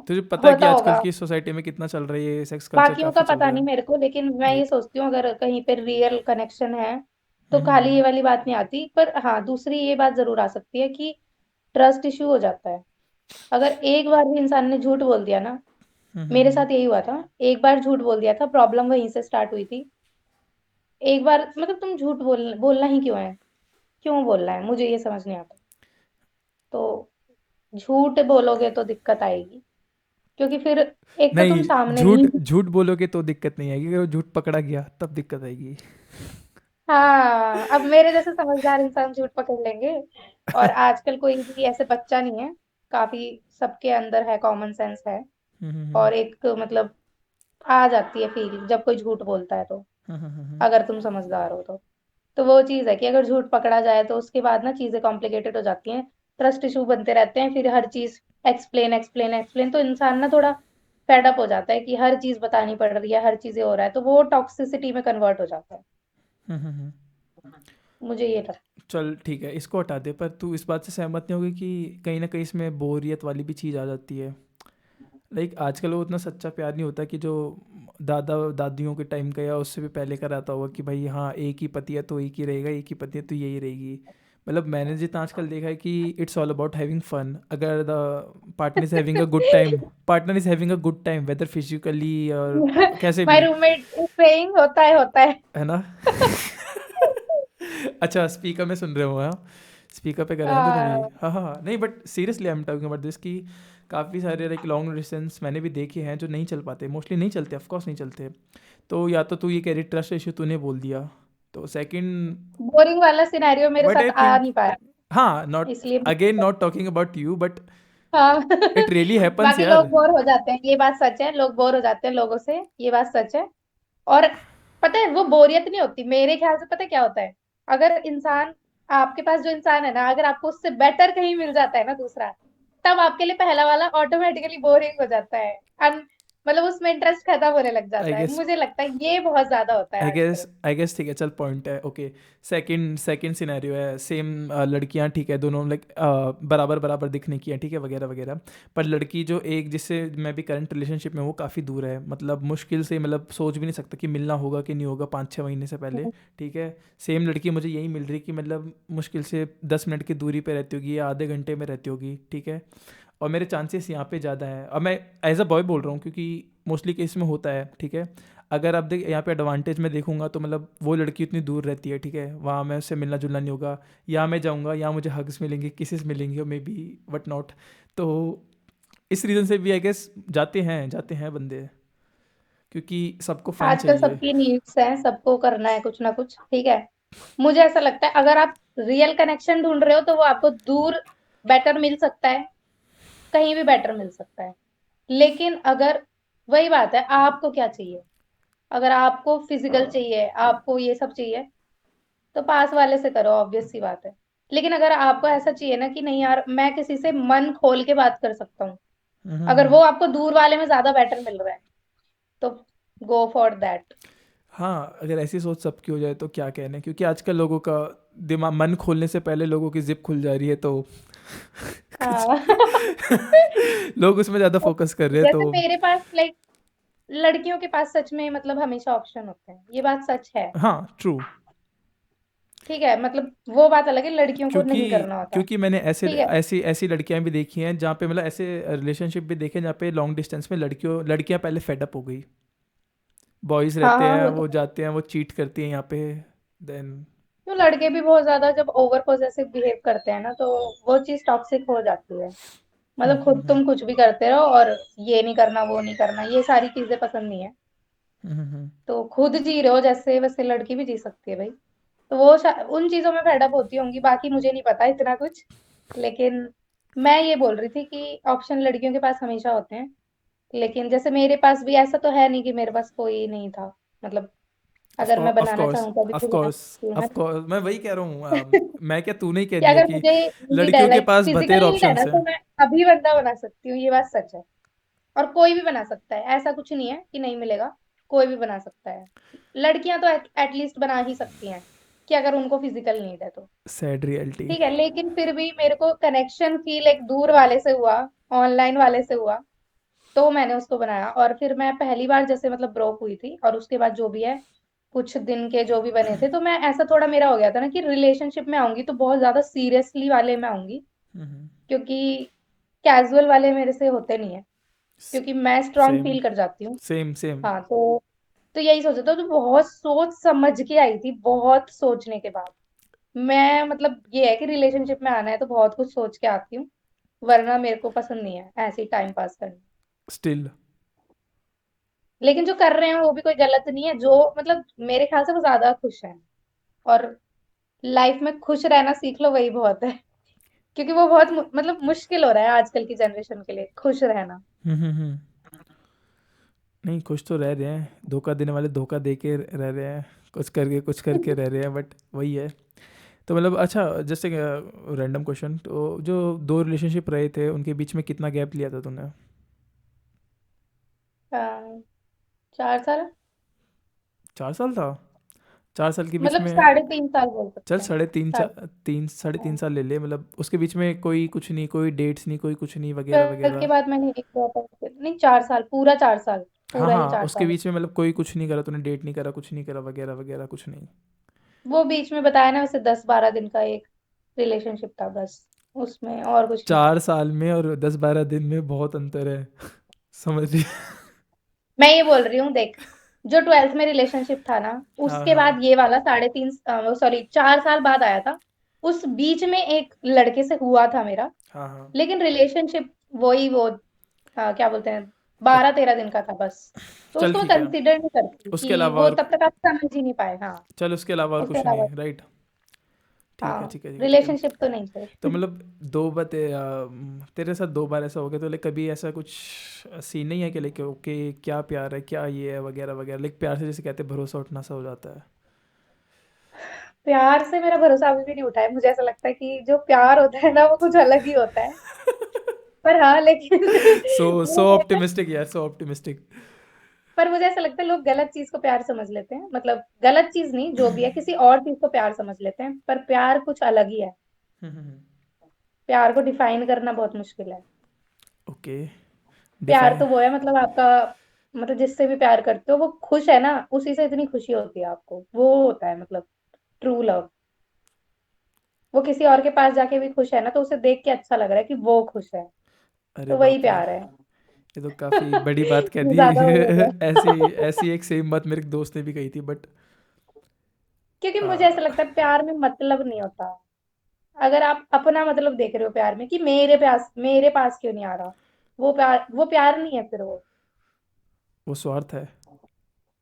तुझे पता है कि होता आजकल होगा। की सोसाइटी में कितना चल रहा है, ये सेक्स कल्चर बाकियों का काफ़ी चल पता रहा नहीं है। मेरे को, लेकिन मैं ये राइट। सोचती हूँ अगर कहीं पे रियल कनेक्शन है तो खाली हम्म। ये वाली बात नहीं आती। पर हाँ, दूसरी ये बात जरूर आ सकती है कि ट्रस्ट इश्यू हो जाता है। अगर एक बार भी इंसान ने झूठ बोल दिया ना, मेरे हम्म। साथ यही हुआ था, एक बार झूठ बोल दिया था, प्रॉब्लम वहीं से स्टार्ट हुई थी। एक बार मतलब तुम झूठ बोलना ही क्यों है, क्यों बोलना है, मुझे ये समझ नहीं आता। तो झूठ बोलोगे तो दिक्कत आएगी, क्योंकि फिर एक तो तुम नहीं, सामने झूठ नहीं। झूठ बोलोगे तो दिक्कत नहीं आएगी, अगर वो झूठ पकड़ा गया तब दिक्कत आएगी। हाँ, अब मेरे जैसे समझदार इंसान झूठ पकड़ लेंगे, और आजकल कोई भी ऐसे बच्चा नहीं है, काफी सबके अंदर है, कॉमन सेंस है। हम्म। और एक मतलब आ जाती है फील जब कोई झूठ बोलता है तो, हम्म। अगर तुम समझदार हो तो वो चीज है कि अगर झूठ पकड़ा जाए तो उसके बाद ना चीजें कॉम्प्लिकेटेड हो जाती हैं, ट्रस्ट इशू बनते रहते हैं, फिर हर चीज एक्सप्लेन एक्सप्लेन एक्सप्लेन, तो इंसान ना थोड़ा फेड अप हो जाता है कि हर चीज बतानी पड़ रही है, हर चीजें हो रहा है, तो वो टॉक्सिसिटी में कन्वर्ट हो जाता है। हम्म। मुझे ये लगता चल ठीक है इसको हटा दे, पर तू इस बात से सहमत नहीं होगी कि कहीं ना कहीं इसमें बोरियत वाली भी चीज़ आ जाती है। लाइक आजकल वो उतना सच्चा प्यार नहीं होता कि जो दादा दादियों के टाइम का या उससे भी पहले का रहता होगा कि भाई हाँ एक ही पति है तो एक ही रहेगा, एक ही पति है तो यही रहेगी। मतलब मैंने जितना आजकल देखा है कि it's all about having fun. अगर the partner is having a good time, partner is having a good time whether physically और है। कैसे माय भी, रूममेट इज सेइंग होता है, होता है। है ना। अच्छा स्पीकर में सुन रहे हो हाँ, स्पीकर पे करा है तूने भी। हाँ। हाँ हाँ हाँ, नहीं but seriously I am talking about this कि काफ़ी सारे लाइक लॉन्ग डिस्टेंस मैंने भी देखे हैं जो नहीं चल पाते, मोस्टली नहीं चलते, ऑफकोर्स नहीं चलते। तो या तो तू ये कह रही ट्रस्ट इशू तूने बोल दिया, तो सेकंड बोरिंग वाला सिनेरियो मेरे बट साथ आई आ थिंक, नहीं पाया, हाँ नॉट इसलिए अगेन मुझे- not talking about you but हाँ। इट रियली हैपन्स बाकी यार। लोग बोर हो जाते हैं, ये बात सच है, लोग बोर हो जाते हैं लोगों से, ये बात सच है। और पता है वो बोरियत नहीं होती मेरे ख्याल से, पता है क्या होता है, अगर इंसान, आपके पास जो इंसान है ना, अगर आपको उससे बेटर कहीं मिल जाता है ना दूसरा, तब आपके लिए पहला वाला ऑटोमेटिकली बोरिंग हो जाता है। मतलब उसमें इंटरेस्ट खत्म होने लग आई जाता है। गेस मुझे लगता है ये बहुत ज्यादा होता है आजकल। आई गेस ठीक है, चल पॉइंट है, ओके। सेकंड सेकंड सिनेरियो है सेम, लड़कियां ठीक है दोनों लाइक बराबर बराबर दिखने की है, ठीक है, वगैरह वगैरह। पर लड़की जो एक जिससे मैं भी करंट रिलेशनशिप में, वो काफ़ी दूर है, मतलब मुश्किल से, मतलब सोच भी नहीं सकता कि मिलना होगा कि नहीं होगा 5-6 महीने से पहले, हम्म। ठीक है। सेम लड़की मुझे यही मिल रही कि मतलब मुश्किल से 10 मिनट की दूरी पे रहती होगी या आधे घंटे में रहती होगी, ठीक है। और मेरे चांसेस यहाँ पे ज़्यादा हैं, अब मैं एज अ बॉय बोल रहा हूँ क्योंकि मोस्टली केस में होता है, ठीक है। अगर आप देख यहाँ पे एडवांटेज में देखूंगा तो मतलब वो लड़की उतनी दूर रहती है, ठीक है, वहाँ मैं उससे मिलना जुलना नहीं होगा, या मैं जाऊँगा या मुझे हग्स मिलेंगे, किसेस मिलेंगे, मे बी वट नॉट। तो इस रीज़न से भी आई गेस जाते हैं बंदे, क्योंकि सबको फन आजकल चाहिए। सबकी नीड्स है, सबको करना है कुछ ना कुछ, ठीक है। मुझे ऐसा लगता है अगर आप रियल कनेक्शन ढूंढ रहे हो तो वो आपको दूर बेटर मिल सकता है, कहीं भी बेटर मिल सकता है। लेकिन अगर, वही बात है, आपको क्या चाहिए। अगर आपको फिजिकल चाहिए, आपको ये सब चाहिए, तो पास वाले से करो, ऑब्वियस सी बात है। लेकिन अगर आपको ऐसा चाहिए ना कि नहीं यार, मैं किसी से मन खोल के बात कर सकता हूँ, अगर वो हम्म। आपको दूर वाले में ज्यादा बेटर मिल रहा है, तो गो फॉर दैट। हाँ, अगर ऐसी सोच सबकी हो जाए तो क्या कहने, क्योंकि आजकल लोगों का दिमाग, मन खोलने से पहले लोगों की जिप खुल जा रही है, तो कुछ हाँ। लोग उसमें ज़्यादा फोकस कर रहे हैं, जैसे तो मेरे पास लाइक, लड़कियों के पास सच में मतलब हमेशा ऑप्शन होते हैं, ये बात सच है। हाँ ट्रू। ठीक है, मतलब वो बात अलग है, लड़कियों को क्योंकि नहीं करना होता। क्योंकि मैंने ऐसे ठीक है। ऐसी ऐसी लड़कियां भी देखी हैं जहाँ पे, मतलब ऐसे रिलेशनशिप भी देखे हैं जहाँ पे लॉन्ग डिस्टेंस में लड़कियां पहले फेडअप हो गई, बॉयज़ हाँ रहते हाँ, हैं, वो वो तो, जाते हैं, वो चीट करती हैं यहाँ पे, देन। तो लड़के भी बहुत ज्यादा जब ओवर पॉसेसिव बिहेव करते हैं ना, तो वो चीज टॉक्सिक हो जाती है। मतलब खुद तुम कुछ भी करते रहो और ये नहीं करना, वो नहीं करना, ये सारी चीजें पसंद नहीं है। तो खुद जी रहे हो जैसे, वैसे लड़की भी जी सकती है भाई। तो वो उन चीजों में फेडअप होती होंगी, बाकी मुझे नहीं पता इतना कुछ। लेकिन मैं ये बोल रही थी कि ऑप्शन लड़कियों के पास हमेशा होते हैं। लेकिन जैसे मेरे पास भी ऐसा तो है नहीं कि मेरे पास कोई नहीं था, मतलब अगर मैं ऑफ बनाना कोर्स चाहूँ तो अभी ऑफ तो बना कोर्स सकती हूँ, है ऑफ कोर्स, मैं वही कह रहा हूँ, ना। मैं क्या, तूने ही कह कि दिया अगर कि मुझे नीड है, लड़कियों के लाइक पास फिजिकल बतेर नीड है ना, ऑप्शंस हैं। तो मैं अभी बंदा बना सकती हूँ, ये बात सच है। और कोई भी बना सकता है, ऐसा कुछ नहीं है कि नहीं मिलेगा, कोई भी बना सकता है। लड़कियां तो एटलीस्ट बना ही सकती हैं, कि अगर उनको फिजिकल नीड है तो। Sad reality. ठीक है, लेकिन फिर भी मेरे को कनेक्शन फील एक दूर वाले से हुआ, ऑनलाइन वाले से हुआ, तो मैंने उसको बनाया। और फिर मैं पहली बार जैसे मतलब ब्रोक हुई थी, और उसके बाद जो भी है, कुछ दिन के जो भी बने थे, तो मैं ऐसा थोड़ा मेरा हो गया था ना कि रिलेशनशिप में आऊंगी तो बहुत ज्यादा सीरियसली वाले में आऊंगी, क्योंकि कैजुअल वाले मेरे से होते नहीं है, क्योंकि मैं स्ट्रांग सेम फील कर जाती हूँ। Same same. हाँ, तो यही सोचा था, तो बहुत सोच समझ के आई थी, बहुत सोचने के बाद। मैं मतलब ये है कि रिलेशनशिप में आना है तो बहुत कुछ सोच के आती हूँ, वरना मेरे को पसंद नहीं है ऐसे ही टाइम पास करना। स्टिल। लेकिन जो कर रहे हैं वो भी कोई गलत नहीं है, जो मतलब मेरे ख्याल से वो ज्यादा खुश है। और लाइफ में खुश रहना सीख लो, वही बहुत है। क्योंकि वो बहुत मतलब मुश्किल हो रहा है आजकल की जनरेशन के लिए खुश रहना। हम्म। नहीं, कुछ तो रह रहे हैं, धोखा देने वाले धोखा दे के रह रहे हैं, कुछ करके रह रहे हैं, बट वही है। तो मतलब अच्छा, जैसे रैंडम क्वेश्चन, तो जो दो रिलेशनशिप रहे थे उनके बीच में कितना गैप लिया था तूने? 4 साल। 4 साल था? 4 साल के बीच मतलब में, 3.5 साल बोल चल सकते हैं। साढ़े तीन साढ़े तीन साढ़े तीन हाँ। साल ले ले, मतलब उसके बीच में कोई कुछ नहीं, कोई डेट्स नहीं, कोई कुछ नहीं, वगैरह 12 के वगैरह। बाद मैंने एक प्रॉपर, नहीं 4 साल, पूरा 4 साल, हाँ पूरा ही हाँ, चार उसके साल बीच में मतलब कोई कुछ नहीं करा तूने, डेट नहीं करा, कुछ नहीं करा, वगैरह वगैरह, कुछ नहीं? वो बीच में बताया ना, वैसे 10-12 दिन का एक रिलेशनशिप था बस, उसमें और कुछ नहीं। 4 साल में और 10-12 दिन में बहुत अंतर है। समझ रही? मैं ये बोल रही हूँ, देख, जो 12th में रिलेशनशिप था ना, हाँ उसके हाँ बाद ये वाला 3.5, सॉरी 4 साल बाद आया था। उस बीच में एक लड़के से हुआ था मेरा, हाँ हाँ। लेकिन रिलेशनशिप वही वो, क्या बोलते हैं, 12-13 दिन का था बस। तो चल उसको मैं ठीक है, कंसिडर नहीं करती उसके कि अलावा वो, और, तब तक आप समझ ही नहीं पाए। हाँ, चल उसके अलावा और उसके कुछ अलावा, नहीं, राइट? ठीक है हाँ, ठीक है ठीक है ठीक है। रिलेशनशिप तो नहीं तो थे। मतलब दो बार तेरे साथ 2 बार ऐसा हो गया, तो लाइक कभी ऐसा कुछ सीन नहीं है कि लाइक ओके क्या प्यार है, क्या ये है, वगैरह वगैरह, लाइक प्यार से जैसे कहते हैं भरोसा उठना सा हो जाता है? प्यार से मेरा भरोसा अभी भी नहीं उठा है। मुझे ऐसा लगता है कि जो प्यार होता है ना, वो कुछ अलग ही होता है। पर हाँ लेकिन सो सो मुझे ऑप्टिमिस्टिक यार, सो ऑप्टिमिस्टिक। पर मुझे ऐसा लगता है लोग गलत चीज को प्यार समझ लेते हैं, मतलब गलत चीज नहीं, जो भी है किसी और चीज को प्यार समझ लेते हैं, पर प्यार कुछ अलग ही है। प्यार को डिफाइन करना बहुत मुश्किल है। ओके, प्यार डिफाइन। तो वो है, मतलब आपका, मतलब जिससे भी प्यार करते हो वो खुश है ना, उसी से इतनी खुशी होती है आपको, वो होता है मतलब ट्रू लव। वो किसी और के पास जाके भी खुश है ना, तो उसे देख के अच्छा लग रहा है कि वो खुश है, अरे तो वही बाप रे, प्यार है। ये तो काफ़ी बड़ी बात कह दी। ज्यादा वो हो गया। ऐसी ऐसी एक सेम बात मेरे एक दोस्त ने भी कही थी, बट क्योंकि मुझे ऐसा लगता है प्यार में मतलब नहीं होता। अगर आप अपना मतलब देख रहे हो प्यार में कि मेरे पास क्यों नहीं आ रहा, वो प्यार नहीं है फिर वो स्वार्थ है।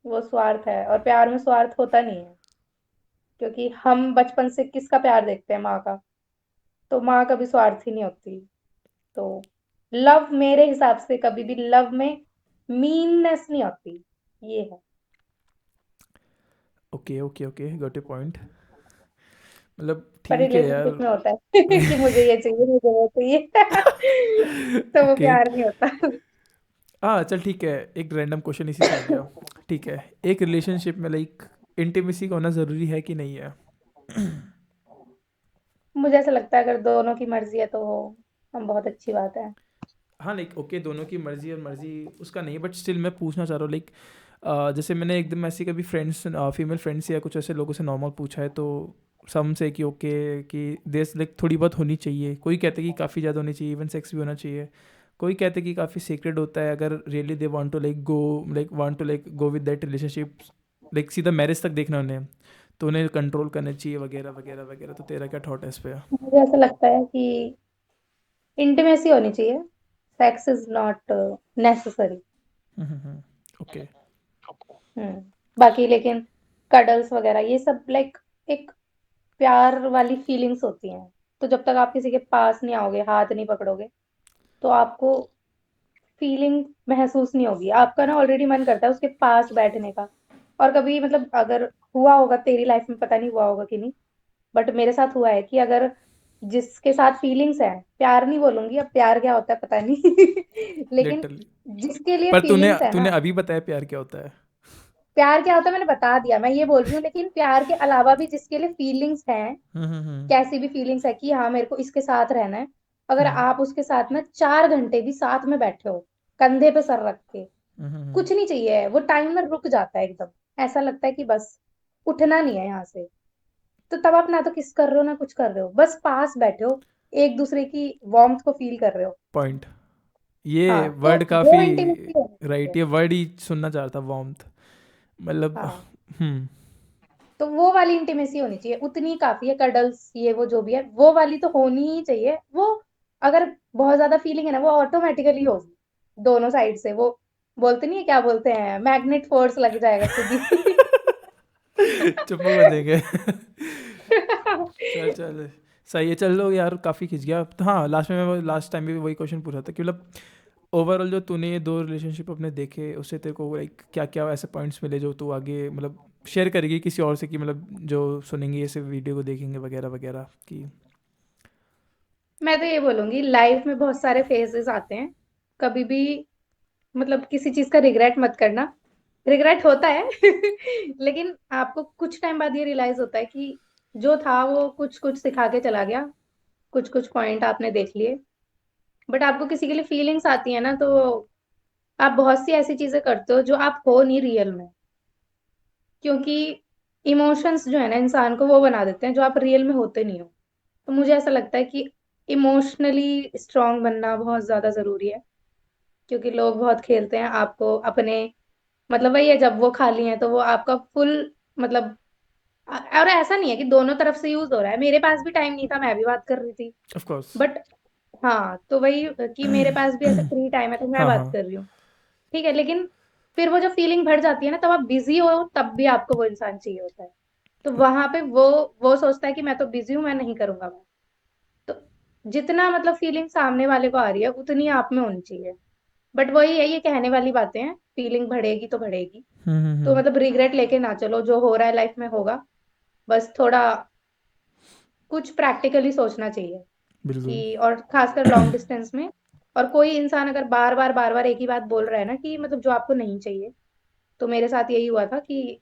वो स्वार्थ है, और प्यार में स्वार्थ होता नहीं है। क्योंकि हम बचपन से किसका प्यार देखते हैं, माँ का। तो माँ कभी स्वार्थी नहीं होती। तो लव मेरे हिसाब से कभी भी लव में मीननेस नहीं होती, ये है। Okay okay okay, got a point. मतलब पर ठीक है यार। रिलेशनशिप में होता है कि मुझे ये चाहिए, मुझे वो चाहिए। तो वो ओके। प्यार नहीं होता। हाँ चल ठीक है, एक रैंडम क्वेश्चन इसी से आ गया। ठीक है, एक रिलेशनशिप में लाइक इंटीमेसी का होना ज़रूरी है कि नहीं है? मुझे ऐसा लगता है अगर दोनों की मर्जी है तो वो हम बहुत अच्छी बात है। हाँ लाइक ओके, दोनों की मर्जी और मर्जी उसका नहीं, बट स्टिल मैं पूछना चाह रहा हूँ लाइक, जैसे मैंने एकदम ऐसी कभी फ्रेंड्स, फीमेल फ्रेंड्स या कुछ ऐसे लोगों से नॉर्मल पूछा है, तो सम से कि ओके कि देश लाइक थोड़ी बहुत होनी चाहिए, कोई कहते हैं कि काफ़ी ज़्यादा होनी चाहिए, इवन सेक्स भी होना चाहिए। कोई कहते हैं कि काफ़ी सीक्रेट होता है, अगर really they want to like go with that relationship, like सीधा मैरिज तक देखना उन्हें, तो उन्हें कंट्रोल करना चाहिए वगैरह वगैरह वगैरह। तो तेरा क्या थॉट है इस पे? मुझे ऐसा लगता है कि इंटीमेसी होनी चाहिए, sex is not necessary. Okay. बाकी लेकिन कडल्स वगैरह ये सब लाइक एक प्यार वाली फीलिंग्स होती हैं। तो जब तक आप किसी के पास नहीं आओगे, हाथ नहीं पकड़ोगे, तो आपको फीलिंग महसूस नहीं होगी। आपका ना ऑलरेडी मन करता है उसके पास बैठने का। और कभी मतलब अगर हुआ होगा तेरी लाइफ में, पता नहीं हुआ होगा कि नहीं, बट मेरे साथ हुआ है कि अगर जिसके साथ फीलिंग्स है, प्यार नहीं बोलूंगी, अब प्यार क्या होता है पता नहीं लेकिन लिटरली। जिसके लिए पर तूने फीलिंग्स है तूने ना, अभी बताया प्यार क्या होता है। प्यार क्या होता है मैंने बता दिया, मैं ये बोल रही हूँ, लेकिन प्यार के अलावा भी जिसके लिए फीलिंग्स हैं, हम्म। कैसी भी फीलिंग्स है कि हाँ मेरे को इसके साथ रहना है, अगर हम्म आप उसके साथ ना 4 घंटे भी साथ में बैठे हो, कंधे पे सर रख के, हम्म। कुछ नहीं चाहिए, वो टाइम ना रुक जाता है एकदम। ऐसा लगता है कि बस उठना नहीं है यहाँ से। तो तब आप ना तो किस कर रहे हो ना कुछ कर रहे हो, बस पास बैठे हो, एक दूसरे की वार्मथ को फील कर रहे हो। पॉइंट। ये हाँ तो वर्ड वो काफ़ी इंटीमेसी होनी राइट, चाहिए। ये वर्ड ही सुनना चाह रहा था, वार्मथ। मतलब हाँ हम्म। तो वो वाली इंटीमेसी होनी चाहिए, उतनी काफी है। कडल्स ये वो जो भी है वो वाली तो होनी ही चाहिए वो। अगर बहुत ज्यादा फीलिंग है ना, वो ऑटोमेटिकली होगी दोनों साइड से। वो बोलते नहीं है, क्या बोलते हैं, मैग्नेट फोर्स लग जाएगा खुद ही। चुप हो देंगे। चल चल, सही है, चल लो यार, काफ़ी खिंच गया। तो हाँ, लास्ट में मैं लास्ट टाइम भी वही क्वेश्चन पूछा था कि मतलब ओवरऑल जो तूने ये दो रिलेशनशिप अपने देखे, उससे तेरे को लाइक क्या क्या ऐसे पॉइंट्स मिले जो तू आगे मतलब शेयर करेगी किसी और से, कि मतलब जो सुनेंगे ऐसे वीडियो को देखेंगे वगैरह वगैरह की। मैं तो ये बोलूंगी, लाइफ में बहुत सारे फेजेस आते हैं, कभी भी मतलब किसी चीज का रिग्रेट मत करना। रिग्रेट होता है लेकिन आपको कुछ टाइम बाद ये रियलाइज होता है कि जो था वो कुछ कुछ सिखा के चला गया, कुछ कुछ पॉइंट आपने देख लिए। बट आपको किसी के लिए फीलिंग्स आती है ना, तो आप बहुत सी ऐसी चीजें करते हो जो आप हो नहीं रियल में। क्योंकि इमोशंस जो है ना इंसान को वो बना देते हैं जो आप रियल में होते नहीं हो। तो मुझे ऐसा लगता है कि इमोशनली स्ट्रांग बनना बहुत ज्यादा जरूरी है। क्योंकि लोग बहुत खेलते हैं आपको अपने, मतलब वही है, जब वो खाली है तो वो आपका फुल, मतलब और ऐसा नहीं है कि दोनों तरफ से यूज हो रहा है। मेरे पास भी टाइम नहीं था, मैं भी बात कर रही थी। Of course. बट हाँ तो वही कि मेरे पास भी ऐसा फ्री टाइम है तो मैं हाँ बात हाँ। कर रही हूँ। ठीक है, लेकिन फिर वो जो फीलिंग बढ़ जाती है ना, तब आप बिजी हो तब भी आपको वो इंसान चाहिए होता है। तो वहां पे वो सोचता है कि मैं तो बिजी हूँ, मैं नहीं करूंगा मैं। तो जितना मतलब फीलिंग सामने वाले को आ रही है उतनी आप में होनी चाहिए। बट वही है, ये कहने वाली बातें हैं, फीलिंग बढ़ेगी तो बढ़ेगी। तो मतलब रिग्रेट लेके ना चलो, जो हो रहा है लाइफ में होगा। बस थोड़ा कुछ प्रैक्टिकली सोचना चाहिए बिल्कुल। कि, और खासकर लॉन्ग डिस्टेंस में, और कोई इंसान अगर बार बार एक ही बात बोल रहा है ना कि मतलब जो आपको नहीं चाहिए, तो मेरे साथ यही हुआ था कि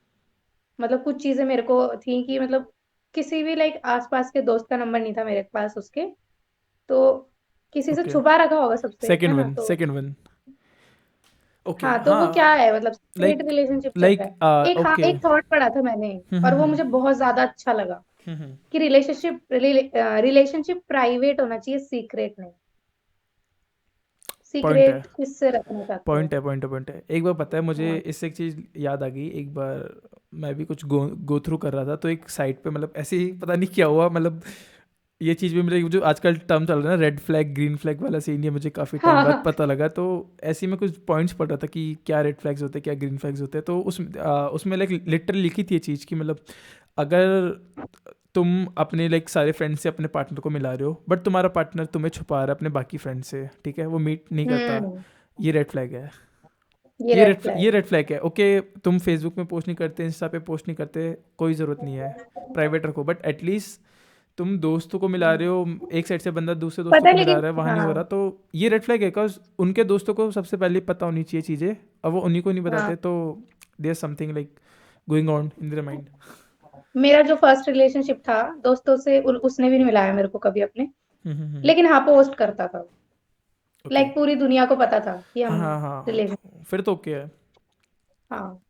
मतलब कुछ चीजें मेरे को थी कि मतलब किसी भी लाइक आसपास के दोस्त का नंबर नहीं था मेरे पास उसके, तो किसी से ओके, छुपा रखा होगा सबसे, है ना? तो सेकंड वन, ओके, हाँ, तो वो क्या हाँ, है मतलब सीक्रेट लाइक रिलेशनशिप चल रहा लाइक है। एक, हाँ, ओके, एक थॉट पढ़ा था मैंने, और वो मुझे बहुत ज्यादा अच्छा लगा हम्म, कि रिलेशनशिप प्राइवेट होना चाहिए, सीक्रेट नहीं। पॉइंट है, सीक्रेट किससे रखना चाहते हो? पॉइंट है। एक बार पता है मुझे हाँ इससे एक चीज़ याद आ गई। एक बार मैं भी कुछ गो थ्रू कर रहा था, तो एक साइट पे मतलब ऐसे ही पता नहीं क्या हुआ, मतलब ये चीज़ भी मुझे जो आजकल टर्म चल रहा है ना, रेड फ्लैग ग्रीन फ्लैग वाला सीन, ये मुझे काफ़ी टाइम बाद हाँ पता लगा। तो ऐसे ही मैं कुछ पॉइंट्स पढ़ रहा था कि क्या रेड फ्लैग्स होते हैं, क्या ग्रीन फ्लैग्स होते हैं। तो उसमें लाइक लिटरली लिखी थी ये चीज़ कि मतलब अगर तुम अपने लाइक सारे फ्रेंड से अपने पार्टनर को मिला रहे हो, बट तुम्हारा पार्टनर तुम्हें छुपा रहा है अपने बाकी फ्रेंड से, ठीक है, वो मीट नहीं करता, हम्म, ये रेड फ्लैग है। ये रेड ये फ्लैग है। रेड फ्लैग है। ओके, तुम फेसबुक में पोस्ट नहीं करते, इंस्टा पे पोस्ट नहीं करते, कोई ज़रूरत नहीं है, प्राइवेट रखो, बट एटलीस्ट तुम दोस्तों को मिला रहे हो, एक साइड से बंदा दूसरे दोस्तों पता को है मिला लेकिन, रहा है, वहाँ नहीं हो रहा, हाँ तो ये रेड फ्लैग है। बिकॉज उनके दोस्तों को सबसे पहले पता होनी चाहिए चीज़ें, अब वो उन्हीं को नहीं हाँ, बताते, तो there something like going on in their mind. मेरा जो फर्स्ट रिलेशनशिप था दोस्तों से, उसने भी नहीं मिलाया मेरे को कभी अपने, हम्म, लेकिन हाँ, पोस्ट करता था। ओके, लाइक पूरी दुनिया को पता था कि हाँ हम हाँ हाँ, रिलेशन। फिर तो ओके है। हाँ,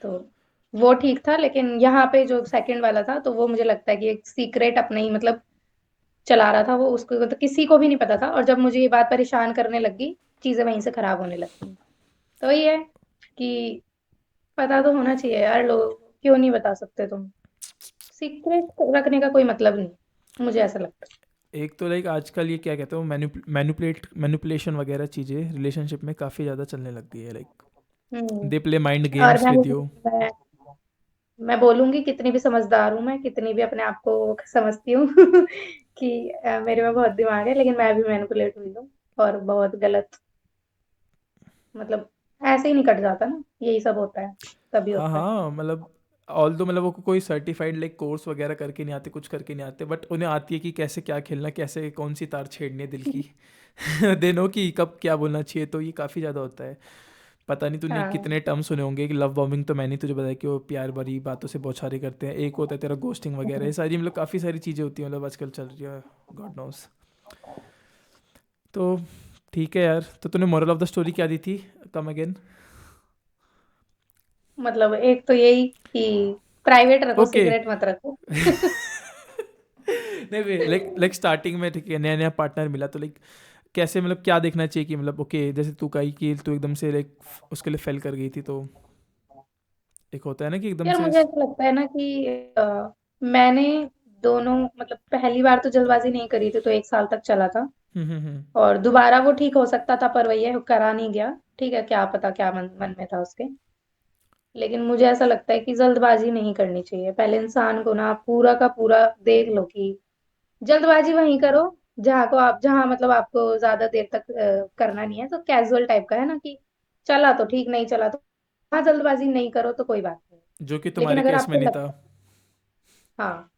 तो वो ठीक था, लेकिन यहाँ पे जो सेकंड वाला था, तो वो मुझे लगता है कि एक सीक्रेट अपने ही मतलब चला रहा था वो, उसको तो किसी को भी नहीं पता था, और जब मुझे ये बात परेशान करने लगी, चीजें वहीं से खराब होने लगती। तो ये है कि पता तो होना चाहिए यार, लोग क्यों नहीं बता सकते तुम? सीक्रेट रखने का कोई मतलब नहीं, मुझे ऐसा लगता एक तो लाइक आजकल ये क्या कहते हो, मैनिपुलेशन वगैरह चीज़ें रिलेशनशिप में काफ़ी ज़्यादा चलने लग गई है। लाइक है। दे प्ले माइंड और गेम्स विद यू। मैं मैं बोलूंगी, कितनी भी समझदार हूँ मैं, कितनी भी अपने आप को समझती हूँ कि मेरे में बहुत दिमाग है, लेकिन मैं भी मैनिपुलेट हुई हूँ, और बहुत गलत, मतलब ऐसे ही नहीं कट जाता ना, यही सब होता है, तभी हाँ होता है। हाँ, मतलब ऑल दो मतलब वो कोई सर्टिफाइड लाइक कोर्स वगैरह करके नहीं आते, कुछ करके नहीं आते, बट उन्हें आती है कि कैसे क्या खेलना, कैसे कौन सी तार छेड़नी है दिल की। दे नो कि कब क्या बोलना चाहिए, तो ये काफ़ी ज़्यादा होता है। पता नहीं तूने हाँ कितने टर्म सुने होंगे कि लव बॉम्बिंग, तो मैंने तुझे बताया कि वो प्यार भरी बातों से बौछारी करते हैं। एक होता है तेरा गोस्टिंग वगैरह, ये सारी मतलब काफ़ी सारी चीज़ें होती हैं, मतलब आजकल चल रही है, गॉड नोस। तो ठीक है यार, तो तूने मोरल ऑफ द स्टोरी क्या दी थी, कम अगेन? मतलब एक तो यही कि प्राइवेट रखो, ओके। सीक्रेट मत रखो। नहीं, लाइक स्टार्टिंग में ठीक है, नया नया पार्टनर मिला, तो लाइक कैसे मतलब क्या देखना चाहिए कि मतलब ओके, जैसे तू कही कि तू एकदम से लाइक उसके लिए फेल कर गई थी, तो एक होता है ना कि एकदम यार से मुझे ऐसा लगता है ना कि मैंने दोनों मतलब पहली बार तो जल्दबाजी नहीं करी थी, तो 1 साल तक चला था, हम्म, और दोबारा वो ठीक हो सकता था, पर वही है, करा नहीं गया। ठीक है, क्या पता क्या मन में था उसके। लेकिन मुझे ऐसा लगता है कि जल्दबाजी नहीं करनी चाहिए, पहले इंसान को ना पूरा का पूरा देख लो कि जल्दबाजी वहीं करो जहाँ मतलब आपको ज्यादा देर तक करना नहीं है, तो कैजुअल टाइप का है ना कि चला तो ठीक, नहीं चला तो, हाँ, जल्दबाजी नहीं करो तो कोई बात नहीं। जो कि लेकिन तुम्हारे अगर केस में आपको नहीं था। लगता, हाँ,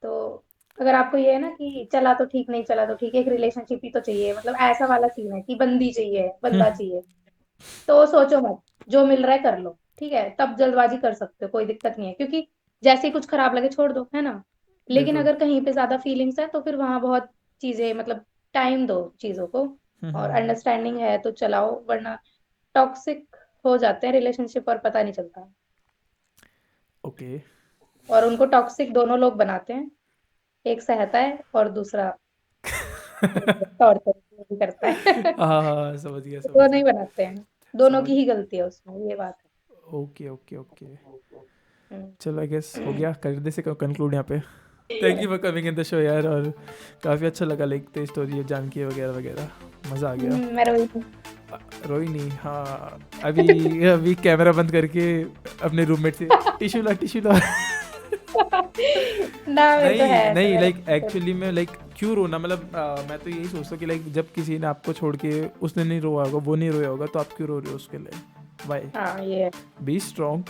तो अगर आपको ये है ना कि चला तो ठीक, नहीं चला तो ठीक, एक रिलेशनशिप ही तो चाहिए, मतलब ऐसा वाला सीन है कि बंदी चाहिए, बंदा चाहिए, तो सोचो मत, जो मिल रहा है कर लो, ठीक है, तब जल्दबाजी कर सकते हो, कोई दिक्कत नहीं है, क्योंकि जैसे ही कुछ खराब लगे छोड़ दो, है ना? लेकिन बिल्कुल। अगर कहीं पे ज्यादा फीलिंग्स है, तो फिर वहां बहुत चीजें मतलब टाइम दो चीजों को, और हम्म, अंडरस्टैंडिंग है तो चलाओ, वरना टॉक्सिक हो जाते हैं रिलेशनशिप और पता नहीं चलता। ओके। और उनको टॉक्सिक दोनों लोग बनाते हैं, एक सहता है और दूसरा टॉर्चर भी करता है। हाँ हाँ, समझ गया समझ दोनों ही गया बनाते हैं, दोनों समझ। की ही गलती है उसमें, ये बात ओके ओके ओके, है। चलो आई गेस हो गया, कर दे से कंक्लूड यहाँ पे। Thank you for coming in the show यार, और काफ़ी अच्छा लगा लाइक तेरी स्टोरी जान के वगैरह वगैरह, मज़ा आ गया। मैं रोई रोहिणी, हाँ, अभी अभी कैमरा बंद करके अपने रूममेट से टिश्यू ला। ना, मेरे को है नहीं ऐसे, नहीं, मैं लाइक रोती एक्चुअली में लाइक क्यों रोना, मतलब मैं तो यही सोचता हूँ कि लाइक जब किसी ने आपको छोड़ के, उसने नहीं रोया होगा, वो नहीं रोया होगा, तो आप क्यों रो रहे हो उसके लिए? वाई? हाँ, ये है। Be strong.